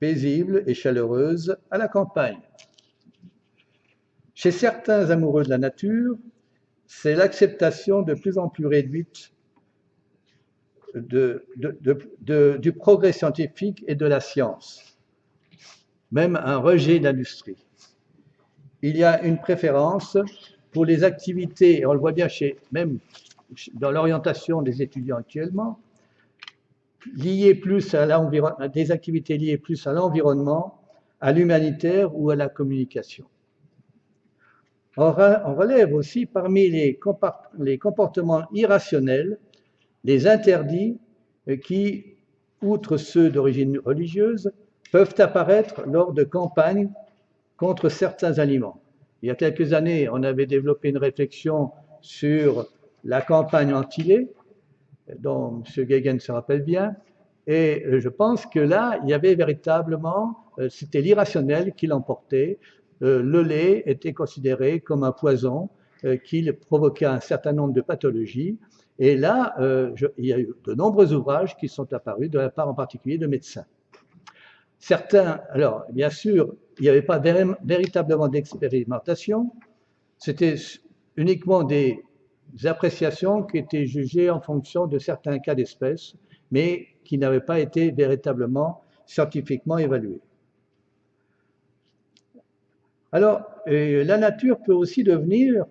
paisible et chaleureuse à la campagne. Chez certains amoureux de la nature, c'est l'acceptation de plus en plus réduite du progrès scientifique et de la science, même un rejet de l'industrie. Il y a une préférence pour les activités, et on le voit bien même dans l'orientation des étudiants actuellement, des activités liées plus à l'environnement, à l'humanitaire ou à la communication. On relève aussi parmi les comportements irrationnels les interdits qui, outre ceux d'origine religieuse, peuvent apparaître lors de campagnes contre certains aliments. Il y a quelques années, on avait développé une réflexion sur la campagne anti-lait, dont M. Guéguen se rappelle bien, et je pense que là, il y avait véritablement, c'était l'irrationnel qui l'emportait. Le lait était considéré comme un poison qui provoquait un certain nombre de pathologies. Et là, il y a eu de nombreux ouvrages qui sont apparus, de la part en particulier de médecins. Certains, alors bien sûr, il n'y avait pas véritablement d'expérimentation, c'était uniquement des appréciations qui étaient jugées en fonction de certains cas d'espèce, mais qui n'avaient pas été véritablement scientifiquement évaluées. Alors, la nature peut aussi devenir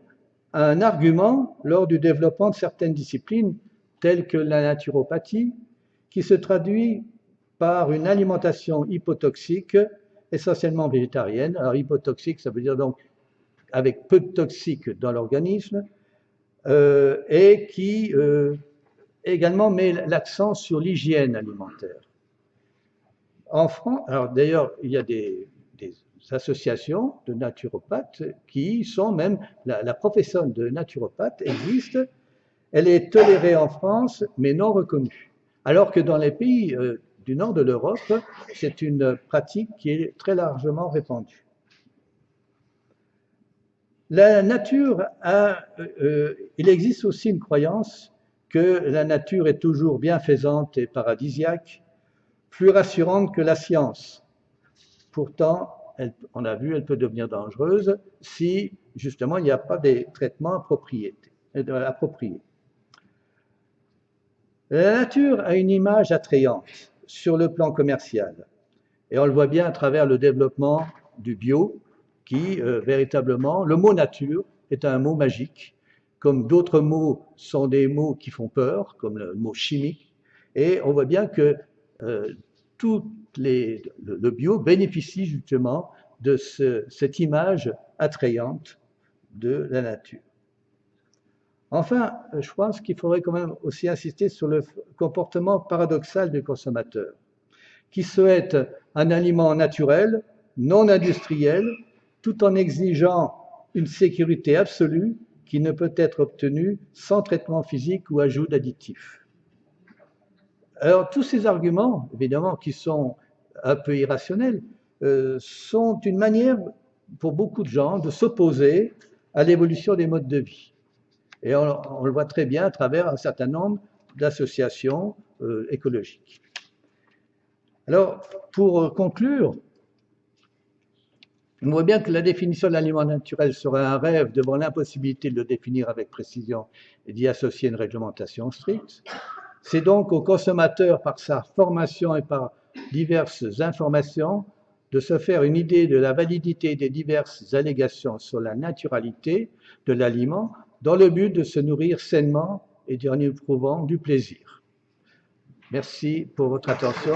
un argument lors du développement de certaines disciplines, telles que la naturopathie, qui se traduit par une alimentation hypotoxique, essentiellement végétarienne. Alors, hypotoxique, ça veut dire donc avec peu de toxiques dans l'organisme, et qui également met l'accent sur l'hygiène alimentaire. En France, alors d'ailleurs, il y a des associations de naturopathes qui sont même, la profession de naturopathe existe, elle est tolérée en France, mais non reconnue. Alors que dans les pays du nord de l'Europe, c'est une pratique qui est très largement répandue. La nature il existe aussi une croyance que la nature est toujours bienfaisante et paradisiaque, plus rassurante que la science. Pourtant, on a vu, elle peut devenir dangereuse si, justement, il n'y a pas des traitements appropriés. La nature a une image attrayante sur le plan commercial. Et on le voit bien à travers le développement du bio, qui, véritablement, le mot nature est un mot magique, comme d'autres mots sont des mots qui font peur, comme le mot chimique. Et on voit bien que le bio bénéficie justement de cette image attrayante de la nature. Enfin, je pense qu'il faudrait quand même aussi insister sur le comportement paradoxal du consommateur, qui souhaite un aliment naturel, non industriel, tout en exigeant une sécurité absolue qui ne peut être obtenue sans traitement physique ou ajout d'additifs. Alors, tous ces arguments, évidemment, qui sont un peu irrationnels, sont une manière pour beaucoup de gens de s'opposer à l'évolution des modes de vie. Et on le voit très bien à travers un certain nombre d'associations écologiques. Alors, pour conclure, on voit bien que la définition de l'aliment naturel serait un rêve devant l'impossibilité de le définir avec précision et d'y associer une réglementation stricte. C'est donc au consommateur, par sa formation et par diverses informations, de se faire une idée de la validité des diverses allégations sur la naturalité de l'aliment dans le but de se nourrir sainement et en éprouvant du plaisir. Merci pour votre attention.